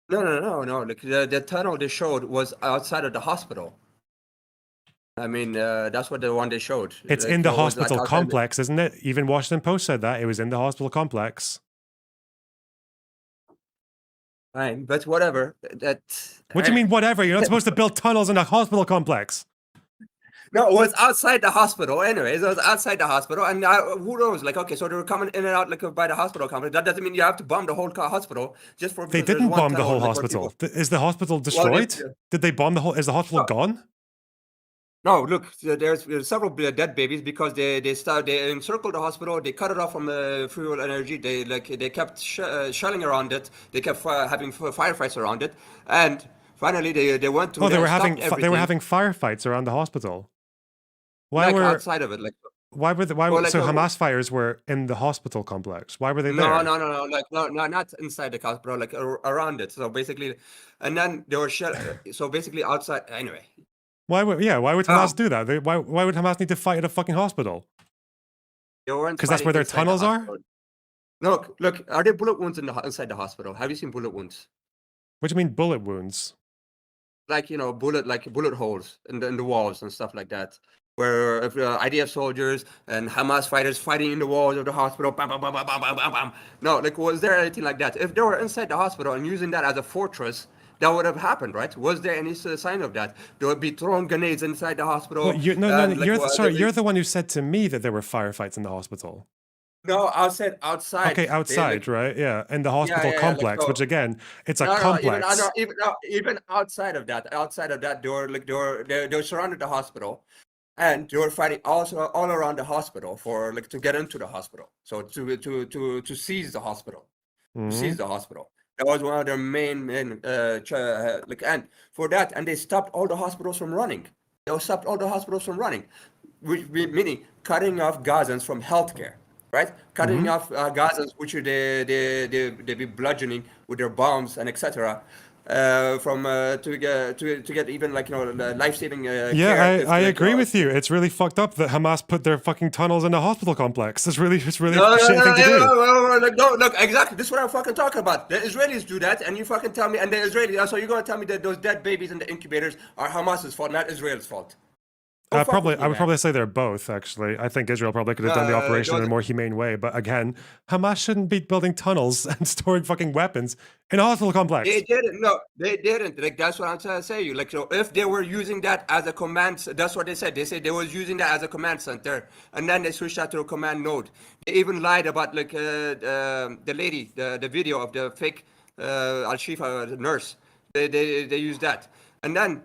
No. Like the tunnel they showed was outside of the hospital. I mean, that's what the one they showed. It's in the hospital complex, isn't it? Even Washington Post said that it was in the hospital complex. Fine, but whatever. What do you mean, whatever? You're not supposed to build tunnels in a hospital complex. No, it was outside the hospital. Anyways, it was outside the hospital, and who knows? Like, okay, so they were coming in and out like by the hospital company. That doesn't mean you have to bomb the whole hospital just for. They didn't bomb the whole hosptal. Is the hospital destroyed? Did they bomb the whole? Is the hospital gone? No, look, there's several dead babies because they encircled the hospital. They cut it off from the fuel energy. They kept shelling around it. They kept having firefights around it, and finally they went to. Oh, they were having firefights around the hospital. Why were outside of it? Like why were Hamas fires were in the hospital complex? Why were they there? No. Like no, not inside the hospital, like around it. So basically, and then they were so basically outside. Anyway. Why would Hamas do that? Why would Hamas need to fight at a fucking hospital? Because that's where their tunnels are? No, look, are there bullet wounds inside the hospital? Have you seen bullet wounds? What do you mean bullet wounds? Like, bullet holes in the walls and stuff like that. Where if IDF soldiers and Hamas fighters fighting in the walls of the hospital, bam, bam, bam, bam, bam, bam, bam. No, like, was there anything like that? If they were inside the hospital and using that as a fortress, that would have happened, right? Was there any sign of that? They would be throwing grenades inside the hospital. Well, you're the one who said to me that there were firefights in the hospital. No, I said outside. Okay, outside, right? Yeah, in the hospital complex, which again, it's a complex. Even outside of that, they were surrounded the hospital, and they were fighting also all around the hospital for to get into the hospital. So to seize the hospital, That was one of their main and for that, and they stopped all the hospitals from running. Which meaning cutting off Gazans from healthcare, right? Cutting off Gazans, which they be bludgeoning with their bombs and etc. to get even like life-saving Yeah, care. If I like, agree with you. It's really fucked up that Hamas put their fucking tunnels in a hospital complex. It's really a shitty thing to do. Look, exactly. This is what I'm fucking talking about. The Israelis do that, and you fucking tell me, and the Israelis. So you're gonna tell me that those dead babies in the incubators are Hamas's fault, not Israel's fault? Don't fuck with me, I would man. probably say they're both, actually. I think Israel probably could have done the operation in a more humane way. But again, Hamas shouldn't be building tunnels and storing fucking weapons in a hospital complex. They didn't. No, they didn't. Like that's what I'm trying to say. You like, so if they were using that as a command, that's what they said. They said they was using that as a command center, and then they switched that to a command node. They even lied about like the lady, the video of the fake Al Shifa nurse. They used that, and then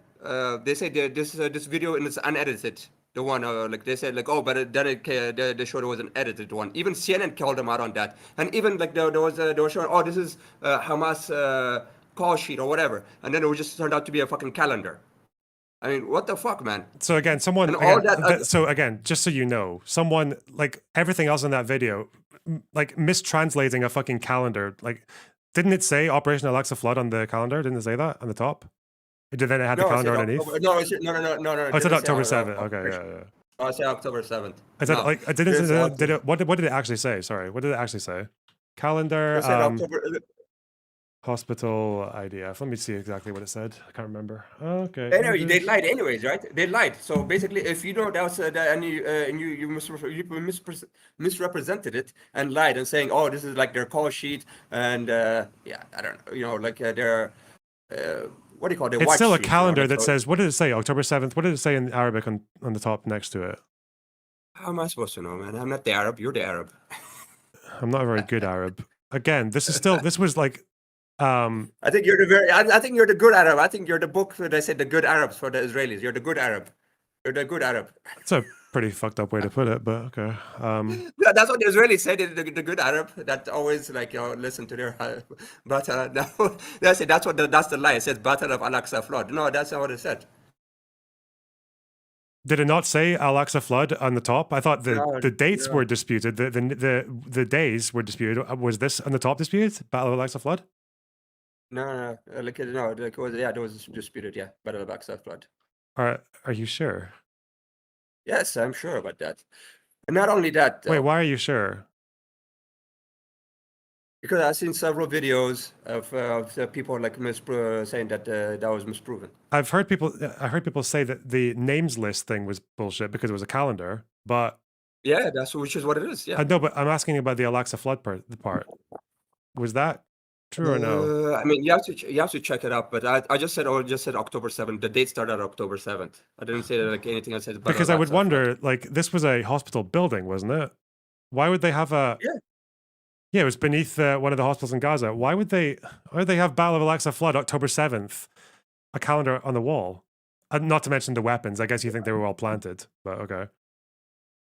they say this video is unedited. The one like they said like, oh, but they showed it was an edited one. Even CNN called them out on that, and even like they were showing, oh, this is Hamas call sheet or whatever, and then it was just turned out to be a fucking calendar. I mean, what the fuck, man? So again, someone And all again, that. so again, just so you know, someone like everything else in that video, like mistranslating a fucking calendar. Like, didn't it say Operation Alexa Flood on the calendar? Didn't it say that on the top? Then it had the No, I calendar said underneath. October, no, no. Oh, it said October 7th. Okay, yeah. I said October 7th. I said No, like I didn't. Did it? What did it actually say? Sorry, what did it actually say? Calendar. I said October. Hospital IDF. Let me see exactly what it said. I can't remember. Okay. Anyway, they lied anyways, right? They lied. So basically, if you know that was that and you misrepresented it and lied and saying, oh, this is like their call sheet and yeah, I don't know, like their what do you call it? It's white still a sheet, calendar like, that so, says, what did it say? October 7th. What did it say in Arabic on the top next to it? how am I supposed to know, man? I'm not the Arab. You're the Arab. I'm not a very good Arab. Again, this was like I think you're I think you're the good Arab. I think you're the book where they said the good Arabs for the Israelis. You're the good Arab. You're the good Arab. it's a pretty fucked up way to put it, but okay. Yeah, that's what the Israelis said. The good Arab that always like listen to their battle. That's it. That's the lie. It says Battle of Al-Aqsa flood. No, that's not what it said. Did it not say Al-Aqsa flood on the top? I thought the dates were disputed. The days were disputed. Was this on the top disputed? Battle of Al-Aqsa flood? No, like it was there was disputed. Yeah, Battle of Al-Aqsa flood. Are you sure? Yes, I'm sure about that. And not only that. Wait, why are you sure? Because I've seen several videos of people like saying that that was misproven. I heard people say that the names list thing was bullshit because it was a calendar, but yeah, which is what it is. Yeah. No, but I'm asking about the Al-Aqsa flood part. Was that true or no? I mean, you have to check it up. But I just said October 7th. The date started October 7th. I didn't say that like anything. I said because I would wonder, like, this was a hospital building, wasn't it? Why would they have a? Yeah, it was beneath one of the hospitals in Gaza. Why would they have Battle of Al-Aqsa flood October 7th? A calendar on the wall. Not to mention the weapons. I guess you think they were well planted, but okay.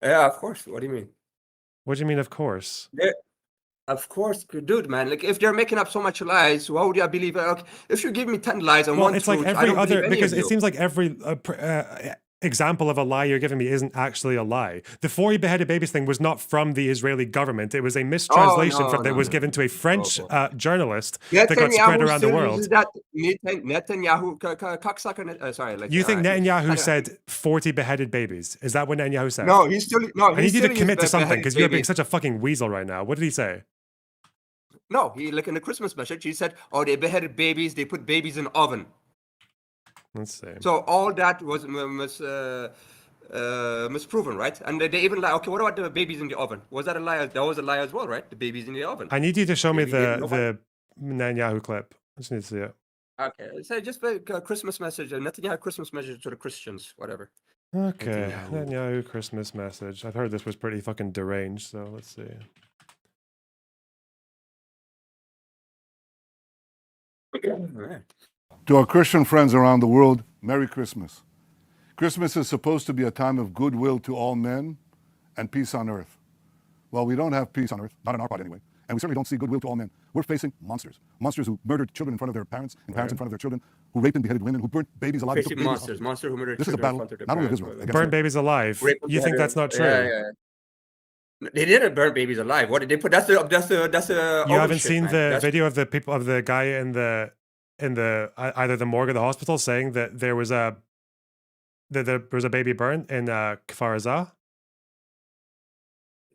Yeah, of course. What do you mean? What do you mean, of course? Of course, dude, man. Like, if they're making up so much lies, why would I believe? Okay, if you give me 10 lies and one it's truth, like every other because it you. seems like every example of a lie you're giving me isn't actually a lie. The 4 beheaded babies thing was not from the Israeli government. It was a mistranslation that was given to a French journalist that got spread around the world. That Netanyahu cocksucker. Sorry, like you think Netanyahu said 40 beheaded babies? Is that what Netanyahu said? No, he's still no. I need you to commit to something because you're being such a fucking weasel right now. What did he say? No, he like in the Christmas message, he said, "Oh, they beheaded babies. They put babies in oven." Let's see. So all that was misproven, right? And they even lie. Okay, what about the babies in the oven? Was that a lie? That was a lie as well, right? The babies in the oven. I need you to show me the Netanyahu clip. I just need to see it. Okay, so just a Christmas message, a Netanyahu Christmas message to the Christians, whatever. Okay, Netanyahu Christmas message. I've heard this was pretty fucking deranged, so let's see. To our Christian friends around the world, Merry Christmas. Christmas is supposed to be a time of goodwill to all men and peace on earth. Well, we don't have peace on earth, not in our part anyway, and we certainly don't see goodwill to all men. We're facing monsters who murdered children in front of their parents, and parents in front of their children, who raped and beheaded women, who burnt babies alive. Facing monsters who murdered this is a battle, not only of Israel. Burn babies alive. You think that's not true? Yeah. They didn't burn babies alive. What did they put? That's the. You haven't seen the video of the people of the guy in the either the morgue or the hospital saying that there was a baby burn in Kfar Aza?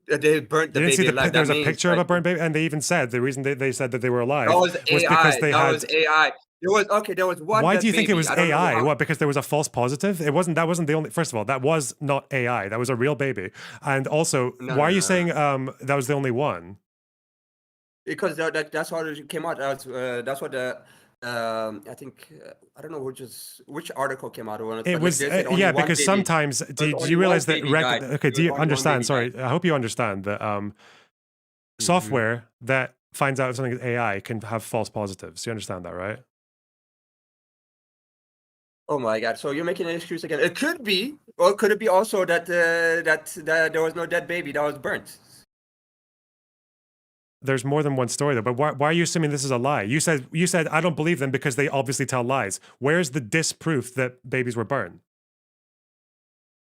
They burnt the You didn't see baby alive. there was That a means picture of a like burnt baby, and they even said the reason they said that they were that alive was was because AI. they That had. was AI. There was there was one Why dead do you think it baby. was I don't know AI? how. What? Because there was a false positive? It wasn't. That wasn't the only. First of all, that was not AI. That was a real baby. And also, No, why no, are you no, saying no. that was the only one? Because that's how it came out. That's what the I think I don't know which article came out on it, It but like was they said only yeah, one because baby. sometimes There was do only you one realize that baby died. okay? Do There you was only one understand? baby died. Sorry, I hope you understand that Mhm. software that finds out if something is AI can have false positives. You understand that, right? Oh my God! So you're making an excuse again. It could be, or could it be also that that there was no dead baby that was burnt? There's more than one story though. But why are you assuming this is a lie? You said I don't believe them because they obviously tell lies. Where's the disproof that babies were burned?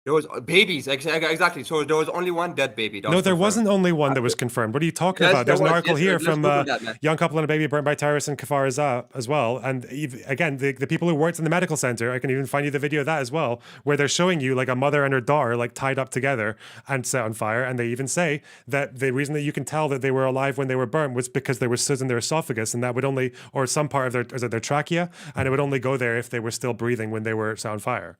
There was babies, exactly. So there was only one dead baby that No, was there confirmed. wasn't only one that was confirmed. What are you talking Yes, about? there There's an was. article Yes, here let's from Google that, man. young couple and a baby burnt by terrorists in Kfar Aza as well. And again, the people who worked in the medical center, I can even find you the video of that as well, where they're showing you like a mother and her daughter like tied up together and set on fire. And they even say that the reason that you can tell that they were alive when they were burnt was because there was soot in their esophagus, and that would only, or some part of their trachea, and it would only go there if they were still breathing when they were set on fire.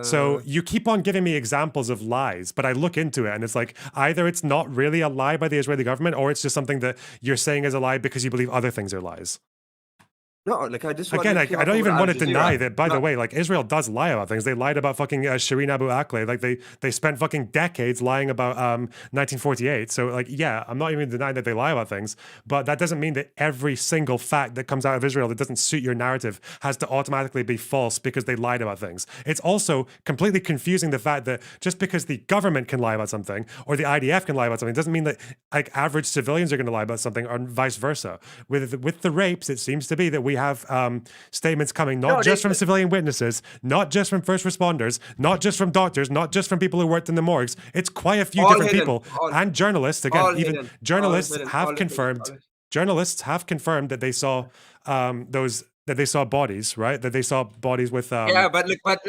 So you keep on giving me examples of lies, but I look into it and it's like either it's not really a lie by the Israeli government, or it's just something that you're saying is a lie because you believe other things are lies. No, like I just Again, I don't even want to deny that. By the No. way, like Israel does lie about things. They lied about fucking Shireen Abu Akleh. Like they spent fucking decades lying about 1948. So like, yeah, I'm not even denying that they lie about things, but that doesn't mean that every single fact that comes out of Israel that doesn't suit your narrative has to automatically be false because they lied about things. It's also completely confusing the fact that just because the government can lie about something or the IDF can lie about something doesn't mean that like average civilians are going to lie about something, or vice versa. With the rapes, it seems to be that we have statements coming not just from civilian witnesses, not just from first responders, not just from doctors, not just from people who worked in the morgues. It's quite a few different people and journalists. Again, even journalists have confirmed. Journalists have confirmed that they saw that they saw bodies, right? That they saw bodies with yeah, but look, but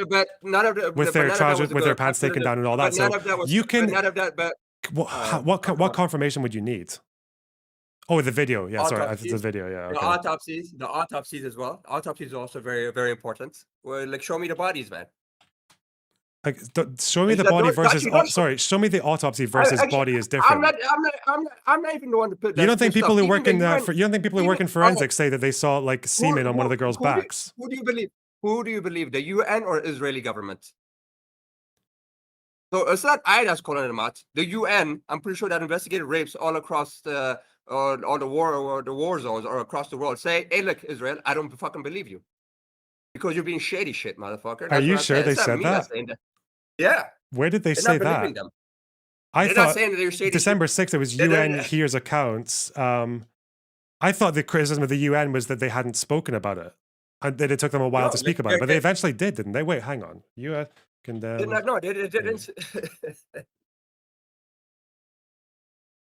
none of the with but their none of that trousers, was with their good. pants taken down and all that. But So none of that was. you But can. none of that. But What confirmation would you need? Oh, the video. Yeah, sorry, it's autopsies, the video. Yeah, the okay. autopsies as well. Autopsies are also very, very important. Well, like show me the bodies, man. Like, show me And the that body don't- that versus. you don't- Sorry, show me the autopsy versus Actually, body is different. I'm not even the one to put that. You don't think this people stuff. who work Even in the UN you don't think people who work in even- forensics say that they saw like semen on one of the girls' backs? Who do you believe? Who do you believe? The UN or Israeli government? So it's not I that's calling them out. The UN, I'm pretty sure that investigated rapes all across the all the war zones or across the world. Say, hey, look, Israel, I don't fucking believe you because you're being shady shit, motherfucker. Are That's you what I'm sure saying. they It's not said me that? that's saying that. Yeah, Where did they they're say not believing that? them. I They're not thought saying that they're shady. December 6th, it was They're- UN hears accounts. I thought the criticism of the UN was that they hadn't spoken about it and that it took them a while No, to speak about it, but they eventually did, didn't they? Wait, hang on. UN condemned. No, they didn't.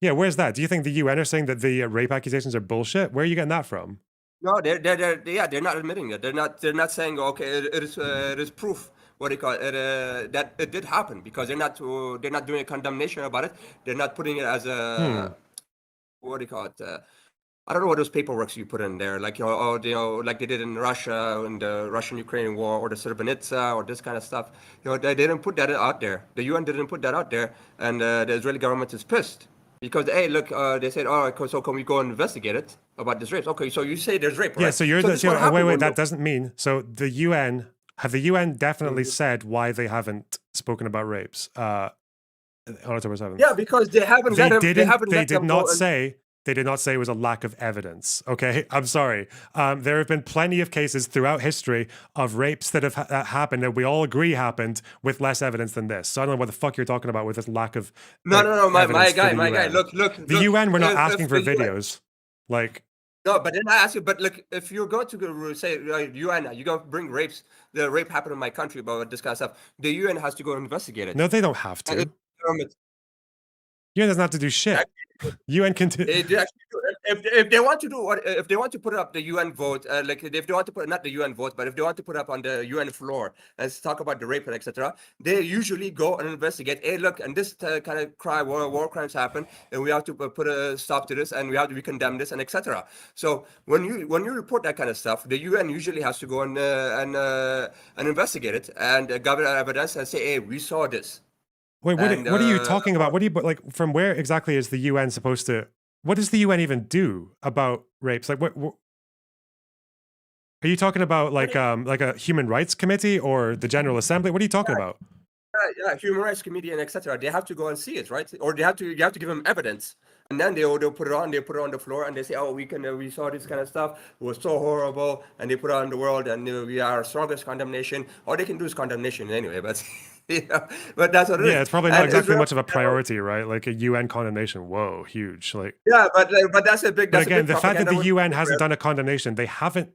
Yeah, where's that? Do you think the UN are saying that the rape accusations are bullshit? Where are you getting that from? No, they're not admitting it. They're not saying okay, it is proof. What do you call it? That it did happen because they're not doing a condemnation about it. They're not putting it as a what do you call it? I don't know what those paperworks you put in there, like like they did in Russia in the Russian-Ukrainian war, or the Srebrenica, or this kind of stuff. They didn't put that out there. The UN didn't put that out there, and the Israeli government is pissed because hey, look, they said, oh, so can we go and investigate it about this rape? Okay, so you say there's rape, right? Yeah, so you're this is what happened wait, when that doesn't mean so the UN definitely said why they haven't spoken about rapes on October 7th. Yeah, because they haven't let them. They did not say it was a lack of evidence. Okay, I'm sorry. There have been plenty of cases throughout history of rapes that have happened that we all agree happened with less evidence than this. So I don't know what the fuck you're talking about with this lack of. No, my guy. UN. Look. The UN were not asking for videos. Like. No, but then I ask you. But look, if you're going to say UN, you're going to bring rapes. The rape happened in my country, but this kind of stuff. The UN has to go investigate it. No, they don't have to. UN doesn't have to do shit. UN can do. They actually do. if they want to do what, if they want to put up the UN vote, like if they want to put, not the UN vote, but if they want to put up on the UN floor and talk about the rape and etc., they usually go and investigate. Hey, look, and this kind of war crimes happen, and we have to put a stop to this, and we condemn this, and etc. So when you report that kind of stuff, the UN usually has to go and investigate it and gather evidence and say, hey, we saw this. Wait, what are you talking about? What do you, like, from where exactly is the UN supposed to, what does the UN even do about rapes? Like, what are you talking about, like a human rights committee or the General Assembly? What are you talking about? Yeah, human rights committee and etc. They have to go and see it, right? Or you have to give them evidence, and then they'll put it on. They put it on the floor, and they say, "Oh, we saw this kind of stuff. It was so horrible," and they put it on the world, and we are strongest condemnation. All they can do is condemnation anyway, but. But that's what it is. Yeah, it's probably not And exactly Israel, much of a priority, right? Like a UN condemnation. Whoa, huge. Like, yeah, but that's a big. but That's again, a big the fact that propaganda the with UN hasn't Israel. done a condemnation, they haven't.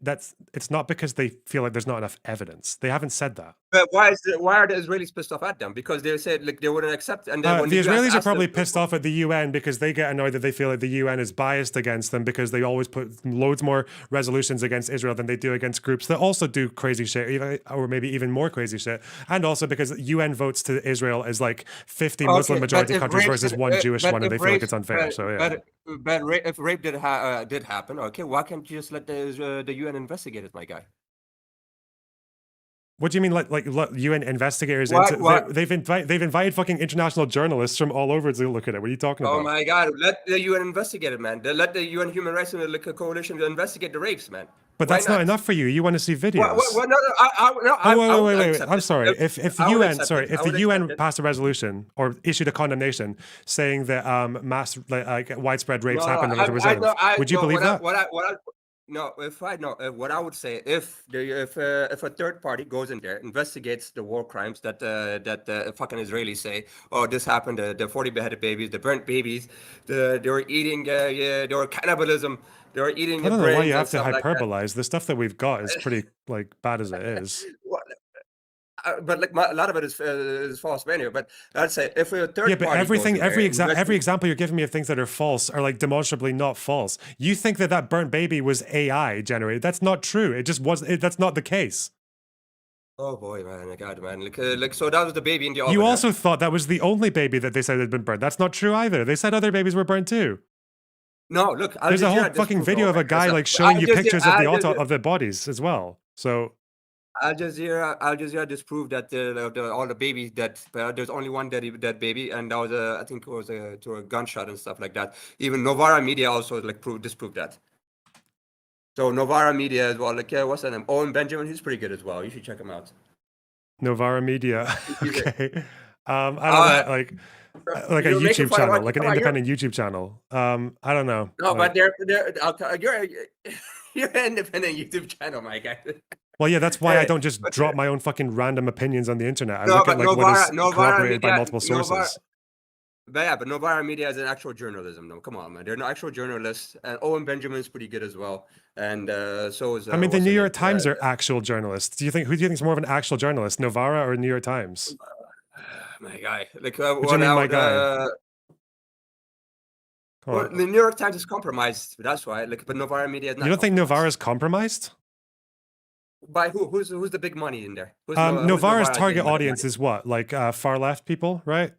It's not because they feel like there's not enough evidence. They haven't said that. But why are the Israelis pissed off at them? Because they said like they wouldn't accept, and then when The US Israelis are asked probably them, pissed off at the UN because they get annoyed that they feel like the UN is biased against them because they always put loads more resolutions against Israel than they do against groups that also do crazy shit, or maybe even more crazy shit. And also because UN votes to Israel is like 50 Muslim majority countries versus one Jewish one, and they feel like it's unfair. So yeah. But if rape did happen, okay, why can't you just let the UN investigate it, my guy? What do you mean, like UN investigators? Why- They've invited fucking international journalists from all over to look at it. What are you talking Oh about? my God, let the UN investigate it, man. Let the UN Human Rights Coalition investigate the rapes, man. But Why that's not enough for you. You want to see videos. Wait, I'm sorry. If I would UN, accept sorry, it. if I the would UN accept it. passed a resolution or issued a condemnation saying that mass like widespread rapes No, happened on I, the I reserve, know, I would you know believe that? no, what I would say, if a third party goes in there, investigates the war crimes that fucking Israelis say, oh, this happened, the 40 beheaded babies, the burnt babies, they were eating, they were cannibalism, they were eating I don't know why brains you and have to stuff like that. hyperbolize. The stuff that we've got is pretty like bad as it is. Well, but like a lot of it is false. But anyway, but I'd say if a third Yeah, but party goes in there, every example you're giving me of things that are false are like demonstrably not false. You think that burnt baby was AI generated? That's not true. It just was. That's not the case. Oh boy, man, God, man, like so that was the baby in the oven. You huh? also thought that was the only baby that they said had been burnt. That's not true either. They said other babies were burnt too. No, look, There's a whole Jazeera fucking disproved video all of a that guy stuff. like showing you pictures of Al of the bodies as well. So Al Jazeera disproved that all the babies that there's only one dead baby, and that was I think it was to a gunshot and stuff like that. Even Novara Media also like disproved that. So Novara Media as well, like what's that name? Owen Benjamin, he's pretty good as well. You should check him out. Novara Media, He's a- okay. I don't know, like a You're making YouTube fun of channel, what- like an come on, independent YouTube channel. I don't know. No, like, but you're an independent YouTube channel, my guy. well, yeah, that's why I Hey, don't just but- drop my own fucking random opinions on the internet. I No, look at but like what is Novara corroborated by Media- multiple sources. But yeah, but Novara Media is an actual journalism. No, come on, man. They're not actual journalists. And Owen Benjamin's pretty good as well. And so is. I mean, the what's New her York name? Times are actual journalists. Who do you think is more of an actual journalist, Novara or New York Times? My guy. Like, What do you mean, my guy? Come well, on. the New York Times is compromised. That's why. Like, but Novara Media is not. You don't think compromised. Novara's compromised? By who? Who's the big money in there? Who's Novara's Novara target getting money? audience is what? Like far left people, right?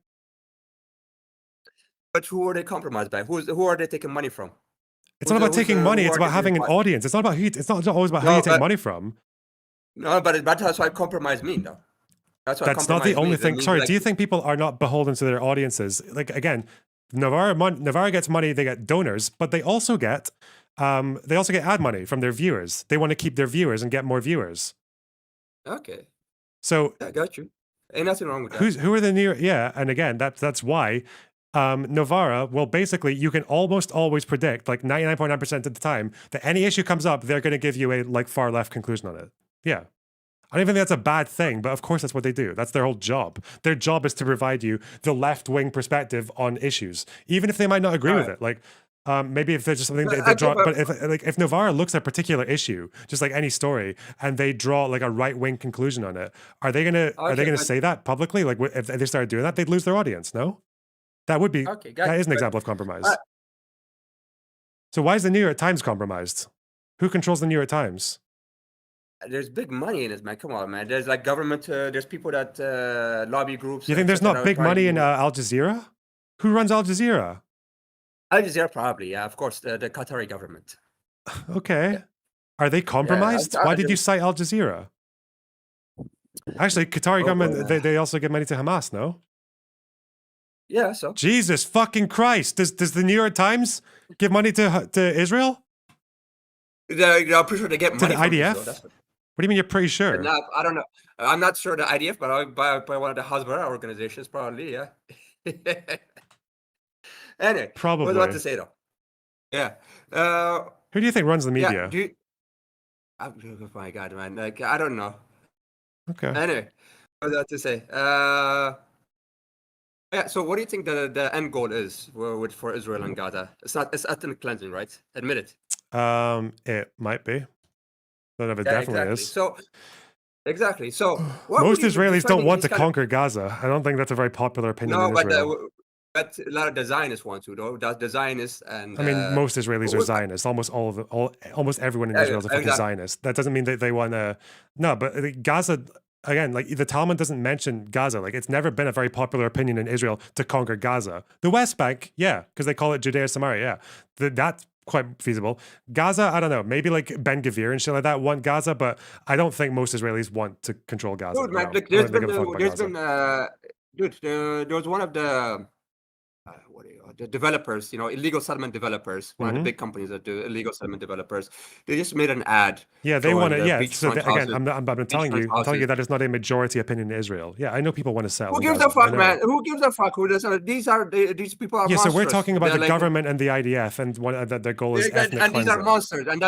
But who are they compromised by? Who are they taking money from? It's not about taking money. It's about having an audience. It's not always about who you take money from. No, but that's why compromise mean, though. That's what That's not the compromise only means. It thing. means, Sorry, like, do you think people are not beholden to their audiences? Like again, Novara gets money. They get donors, but they also get ad money from their viewers. They want to keep their viewers and get more viewers. Okay, So I got you. Ain't nothing wrong with that. who are the New York? Yeah, and again, that's why Novara will basically, you can almost always predict, like 99.9% of the time, that any issue comes up, they're going to give you a like far left conclusion on it. Yeah. I don't even think that's a bad thing, but of course that's what they do. That's their whole job. Their job is to provide you the left-wing perspective on issues, even if they might not agree with it. Like maybe if there's just something they draw, but if Novara looks at a particular issue, just like any story, and they draw like a right-wing conclusion on it, are they gonna say that publicly? Like if they started doing that, they'd lose their audience. No, that would be that is an example of compromise. So why is the New York Times compromised? Who controls the New York Times? There's big money in it, man. Come on, man. There's like government. There's people that lobby groups. You think and there's shit that not are big trying money in to. Al Jazeera? Who runs Al Jazeera? Al Jazeera probably, yeah, of course, the Qatari government. Okay. Yeah. Are they compromised? Why did you cite Al Jazeera? Actually, Qatari government, they also give money to Hamas, no? Yeah, so. Jesus fucking Christ. Does the New York Times give money to Israel? I'm pretty sure they get To money the from IDF? Israel, that's What do you mean you're pretty sure? No, I don't know. I'm not sure the IDF, but by one of the Hasbara organizations, probably, yeah. Anyway, what Probably. was I about to say, though? Yeah. Who do you think runs the Yeah, media? oh my God, man. Like, I don't know. Okay. Anyway, what was I about to say? Yeah, so what do you think the end goal is for Israel and Gaza? It's ethnic cleansing, right? Admit it. It might be. Don't know if it Yeah, definitely exactly. is. So, exactly. So, what Most would you Israelis don't defending want these to kind of- conquer Gaza. I don't think that's a very popular opinion No, in but Israel. but a lot of the Zionists want to, though. The Zionists and I mean, most Israelis are what- Zionists. Almost everyone in Yeah, Israel is a fucking exactly. Zionist. That doesn't mean that they want to. No, but Gaza again, like the Talmud doesn't mention Gaza. Like it's never been a very popular opinion in Israel to conquer Gaza. The West Bank, yeah, because they call it Judea Samaria. Yeah, that's quite feasible. Gaza, I don't know. Maybe like Ben Gvir and shit like that want Gaza, but I don't think most Israelis want to control Gaza. Dude, man, No, look, I don't think they give a fuck about Gaza. dude, there was one of the the developers, illegal settlement developers, one of the Mhm. big companies that do illegal settlement developers. They just made an ad. Yeah, they showing want to. the Yeah, so beachfront again, houses. I'm telling you, that is not a majority opinion in Israel. Yeah, I know people want to settle. Who in gives Gaza. a fuck, I know. man? Who gives a fuck? Who doesn't? These people are Yeah, so monstrous. we're talking about They're the like- government and the IDF, and that their goal is ethnic and these are cleansing. monsters, and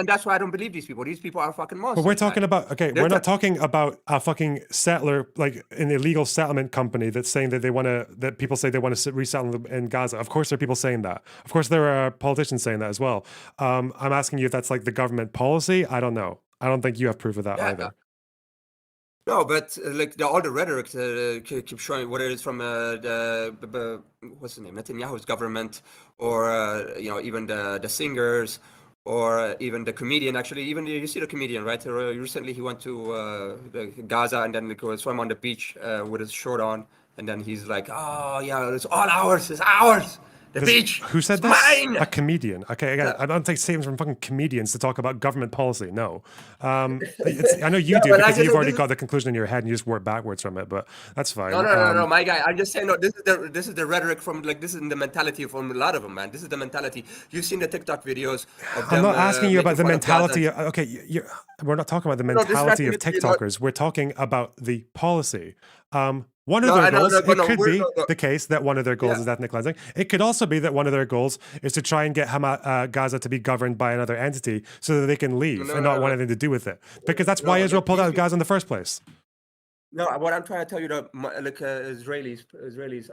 that's why I don't believe these people. These people are fucking monsters. But we're talking man. about They're we're not talking about a fucking settler, like an illegal settlement company that's saying that they want to. That people say they want to resettle in Gaza. Of course, there are people saying that. Of course, there are politicians saying that as well. I'm asking you if that's like the government policy. I don't know. I don't think you have proof of that either. No, but like all the rhetoric keep showing, whether it's from what's his name, Netanyahu's government, or even the singers, or even the comedian. Actually, even you see the comedian, right? Recently, he went to Gaza and then swam on the beach with his shirt on, and then he's like, "Oh yeah, it's all ours. It's ours." The beach. Who said it's this? Mine. A comedian. Okay, again, I don't take statements from fucking comedians to talk about government policy. No, I know you do because you've already got the conclusion in your head and you just work backwards from it. But that's fine. No, my guy. I'm just saying. No, this is the rhetoric from this is the mentality from a lot of them, man. This is the mentality. You've seen the TikTok videos. Of I'm them, not asking you about the making fun of mentality. Gaza. Okay, we're not talking about the this mentality of definitely not- TikTokers. We're talking about the policy. One of No, their I know, goals, no, it no, could we're- be no. the case that one of their goals Yeah. is ethnic cleansing. It could also be that one of their goals is to try and get Gaza to be governed by another entity so that they can leave and not want anything to do with it. Because that's why Israel pulled out of Gaza in the first place. No, what I'm trying to tell you, Israelis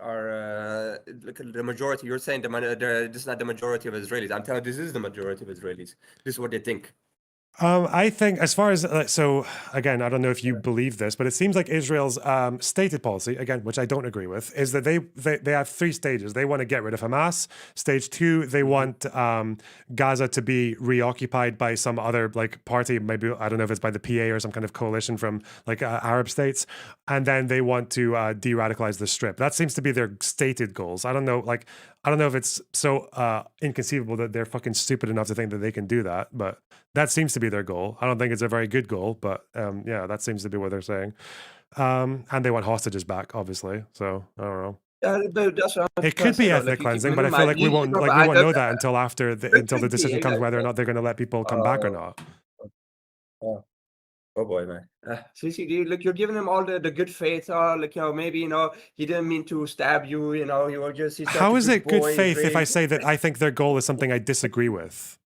are the majority. You're saying this is not the majority of Israelis. I'm telling you, this is the majority of Israelis. This is what they think. I think, as far as so, again, I don't know if you believe this, but it seems like Israel's stated policy, again, which I don't agree with, is that they have 3 stages. They want to get rid of Hamas. Stage 2, they want Gaza to be reoccupied by some other like party, maybe I don't know if it's by the PA or some kind of coalition from like Arab states, and then they want to de-radicalize the Strip. That seems to be their stated goals. I don't know if it's so inconceivable that they're fucking stupid enough to think that they can do that, but that seems to be their goal. I don't think it's a very good goal, but yeah, that seems to be what they're saying. And they want hostages back, obviously. So I don't know. That's what I'm It trying could to say, be though. ethnic You keep cleansing, but I feel like we won't minimizing- know that until after until the could be, decision comes whether or not they're going to let people come back or not. Oh boy, man. See, look, you're giving him all the good faith. Maybe he didn't mean to stab you. You were just. He's How is it good boy, faith if I great. say that I think their goal is something I disagree with?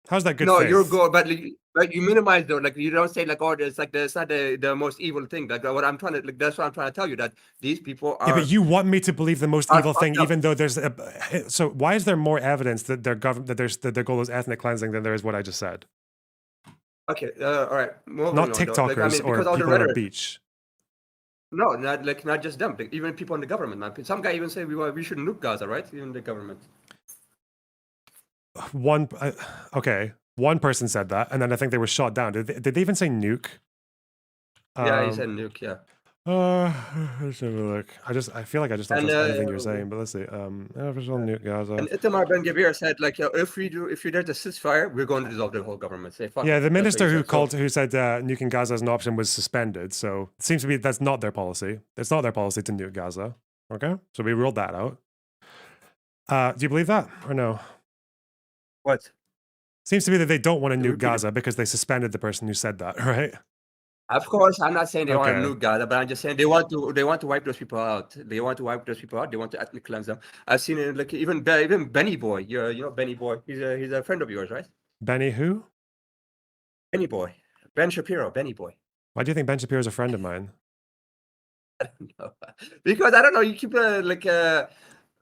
How's that good No, faith? your goal, but you minimize though. Like you don't say like, oh, it's like it's not the most evil thing. Like what I'm trying to that's what I'm trying to tell you, that these people are. Yeah, but you want me to believe the most are evil thing, fucked up. even though there's so why is there more evidence that their goal is ethnic cleansing than there is what I just said? Okay, all right. Moving Not on, though. TikTokers Like, or because all the people on a rhetoric. beach. No, not just them. Like, even people in the government, man. Some guy even say we should nuke Gaza, right? Even the government. okay, one person said that, and then I think they were shot down. Did they even say nuke? Yeah, he said nuke. Yeah. Let's have a look. I feel like I just don't And trust anything you're saying, but let's see. Official nuke Gaza. and Itamar Ben Gvir said like, if you're there to ceasefire, we're going to dissolve the whole government. Say fuck. Yeah, it. the That's what minister he who said. said nuking Gaza as an option was suspended. So it seems to be that's not their policy. It's not their policy to nuke Gaza. Okay, so we ruled that out. Do you believe that or no? What? Seems to be that they don't want to nuke Repeat it. Gaza because they suspended the person who said that, right? Of course, I'm not saying they want to Okay. nuke Gaza, but I'm just saying they want to wipe those people out. They want to wipe those people out. They want to ethnically cleanse them. I've seen it like even Benny Boy. You know Benny Boy. He's a friend of yours, right? Benny who? Benny Boy. Ben Shapiro. Benny Boy. Why do you think Ben Shapiro is a friend of mine? I don't know. Because I don't know. You keep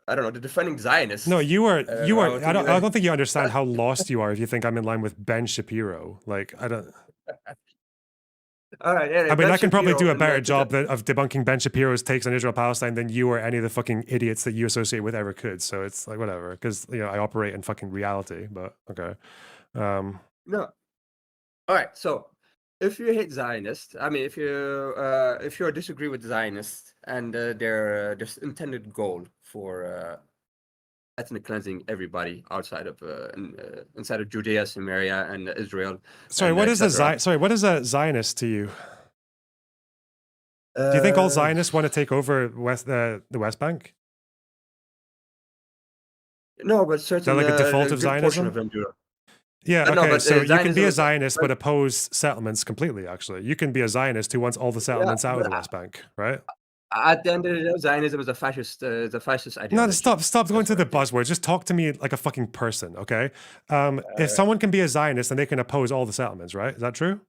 I don't know, the defending Zionists. No, you are. I I don't think you understand how lost you are if you think I'm in line with Ben Shapiro. Like I don't. All right. Anyway, I mean, Ben I can probably Shapiro do a and, better job of debunking Ben Shapiro's takes on Israel Palestine than you or any of the fucking idiots that you associate with ever could. So it's like whatever, because I operate in fucking reality. But okay. No. All right. So if you hate Zionists, I mean, if you disagree with Zionists and their intended goal for ethnic cleansing everybody outside of inside of Judea, Samaria, and Israel. Sorry, and what is what is a Zionist to you? Do you think all Zionists want to take over the West Bank? No, but certainly like a default of good portion Zionism? of them do. Yeah, okay, No, but, so you can be a Zionism- Zionist but oppose settlements completely, actually. You can be a Zionist who wants all the settlements out of but the West Bank, right? At the end of the day, Zionism is a fascist ideology. No, stop going That's to the what I buzzwords. Just talk to me like a fucking person, okay? If someone can be a Zionist, then they can oppose all the settlements, right? Is that true?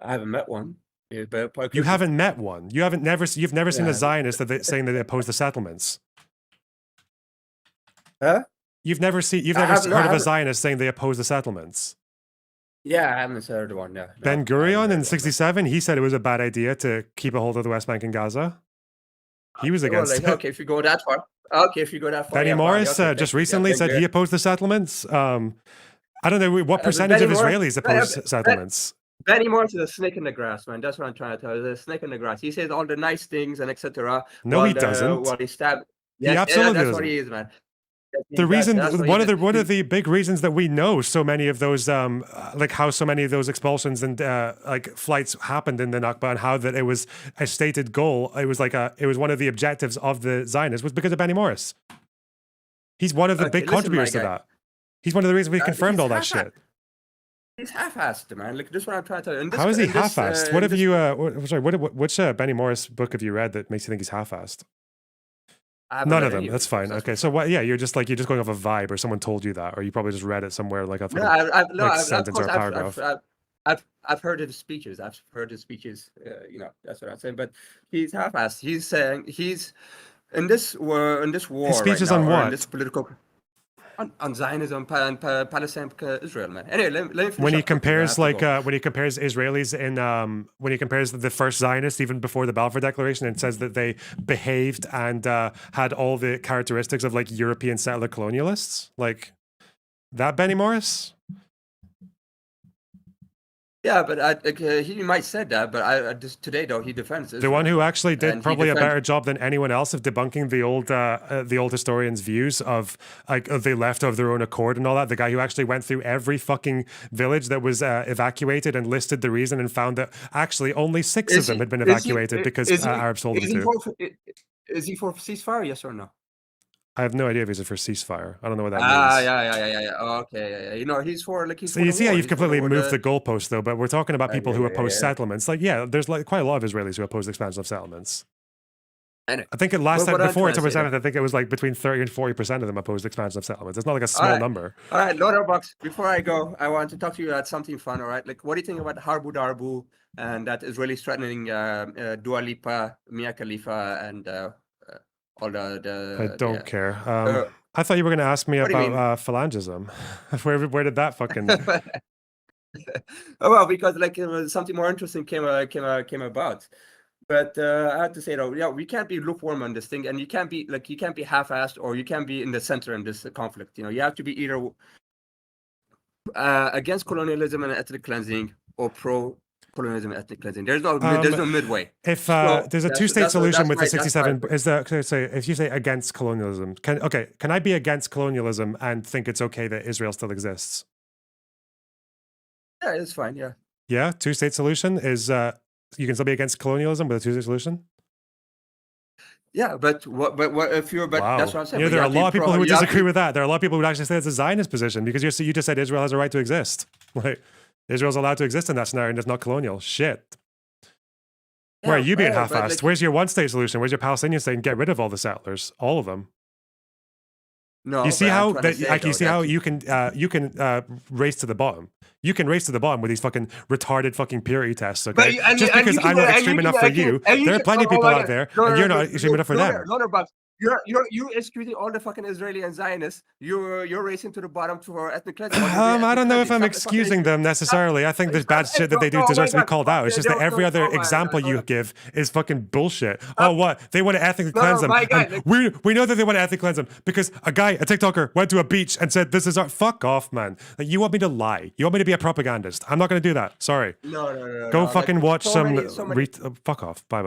I haven't met one. Yeah, but You haven't met one. You've never seen Yeah. a Zionist saying that they oppose the settlements. Huh? You've never heard I of a haven't- Zionist saying they oppose the settlements. Yeah, I haven't heard one. No, Ben Gurion in '67, he said it was a bad idea to keep a hold of the West Bank and Gaza. He was against it. Okay, if you go that far. Okay, if you go that far. Benny yeah, fine, Morris okay, just yeah, recently Ben said he Gurion. opposed the settlements. I don't know what percentage Benny of Morris- Israelis oppose settlements. Benny Morris is a snake in the grass, man. That's what I'm trying to tell you. He's a snake in the grass. He says all the nice things and etc. No, he doesn't. While he stabbed. He absolutely that's doesn't. what he is, man. The reason, one of the big reasons that we know so many of those, like how so many of those expulsions and like flights happened in the Nakba, and how that it was a stated goal. It was one of the objectives of the Zionists was because of Benny Morris. He's one of the big contributors to that. He's one of the reasons we confirmed all that shit. He's half-assed, man. Like this is what I'm trying to tell you. How is he half-assed? What have you? Which Benny Morris book have you read that makes you think he's half-assed? None of them. That's fine. Okay, so what? Yeah, you're just going off a vibe, or someone told you that, or you probably just read it somewhere like a sentence or a paragraph. I've heard his speeches. That's what I'm saying. But he's half-assed. He's saying he's in this war. His speeches on what? In this political. On Zionism and Palestine, Israel, man. Anyway, let me finish when he up compares quickly, when he compares Israelis when he compares the first Zionists even before the Balfour Declaration and says that they behaved and had all the characteristics of like European settler colonialists, like that Benny Morris. Yeah, but he might said that, but just today though he defends Israel. The one who actually did And probably a better job than anyone else of debunking the old historians' views of like they left of their own accord and all that. The guy who actually went through every fucking village that was evacuated and listed the reason and found that actually only 6 of them had been evacuated because Arabs told him to. Is he for ceasefire? Yes or no? I have no idea if he's for ceasefire. I don't know what that means. Yeah. Oh, okay, yeah. He's for like he's. So you see how you've completely moved the goalpost, though. But we're talking about people who oppose settlements. Like, yeah, there's like quite a lot of Israelis who oppose the expansion of settlements. I think it last time before October 7th, I think it was like between 30 and 40% of them opposed the expansion of settlements. It's not like a small number. All right, Lord Box. Before I go, I want to talk to you about something fun. All right, like what do you think about Harbu Darbu and that Israelis threatening Dua Lipa, Mia Khalifa, and all the I don't care. I thought you were going to ask me about phalangism. Where did that fucking? Oh well, because like something more interesting came about. But I have to say though, yeah, we can't be lukewarm on this thing, and you can't be half-assed, or you can't be in the center in this conflict. You have to be either against colonialism and ethnic cleansing, or pro-colonialism and ethnic cleansing. There's no midway. If So there's a that's- two-state that's- solution that's with the my- that's 67, my- is there? So if you say against colonialism, can I be against colonialism and think it's okay that Israel still exists? Yeah, it's fine. Yeah. Yeah, two-state solution is you can still be against colonialism with a two-state solution. Yeah, but what if you're? But Wow. that's what I'm saying. You know, but there are a have to be lot of people pro- who would you have to disagree be- with that. There are a lot of people who would actually say it's a Zionist position because you just said Israel has a right to exist. Like Israel's allowed to exist in that scenario and it's not colonial. Shit. Where are Yeah, you being well, but, half-assed? like, Where's your one-state solution? Where's your Palestinian saying get rid of all the settlers, all of them? No, You see but I'm how trying to that say, like you though, see how that- you can race to the bottom. You can race to the bottom with these fucking retarded fucking purity tests, But okay? you- and Just you- and because you can I'm do not it, and extreme you enough can- for and you, and there are can- plenty of oh people my out God. there, No, and no, you're no, not extreme enough for them. No, but you're excluding all the fucking Israeli and Zionists. You're racing to the bottom for ethnic cleansing. I don't know if I'm excusing them necessarily. I think the bad shit that they do deserves to be called out. It's just that every other example you give is fucking bullshit. Oh, what? They want to ethnically cleanse them. my God, And we know that they want to ethnically cleanse them because a TikToker, went to a beach and said, "This is our." Fuck off, man. Like, you want me to lie? You want me to be a propagandist? I'm not going to do that. Sorry. No. Go no. fucking Like, watch so some. many- Fuck off. Bye bye.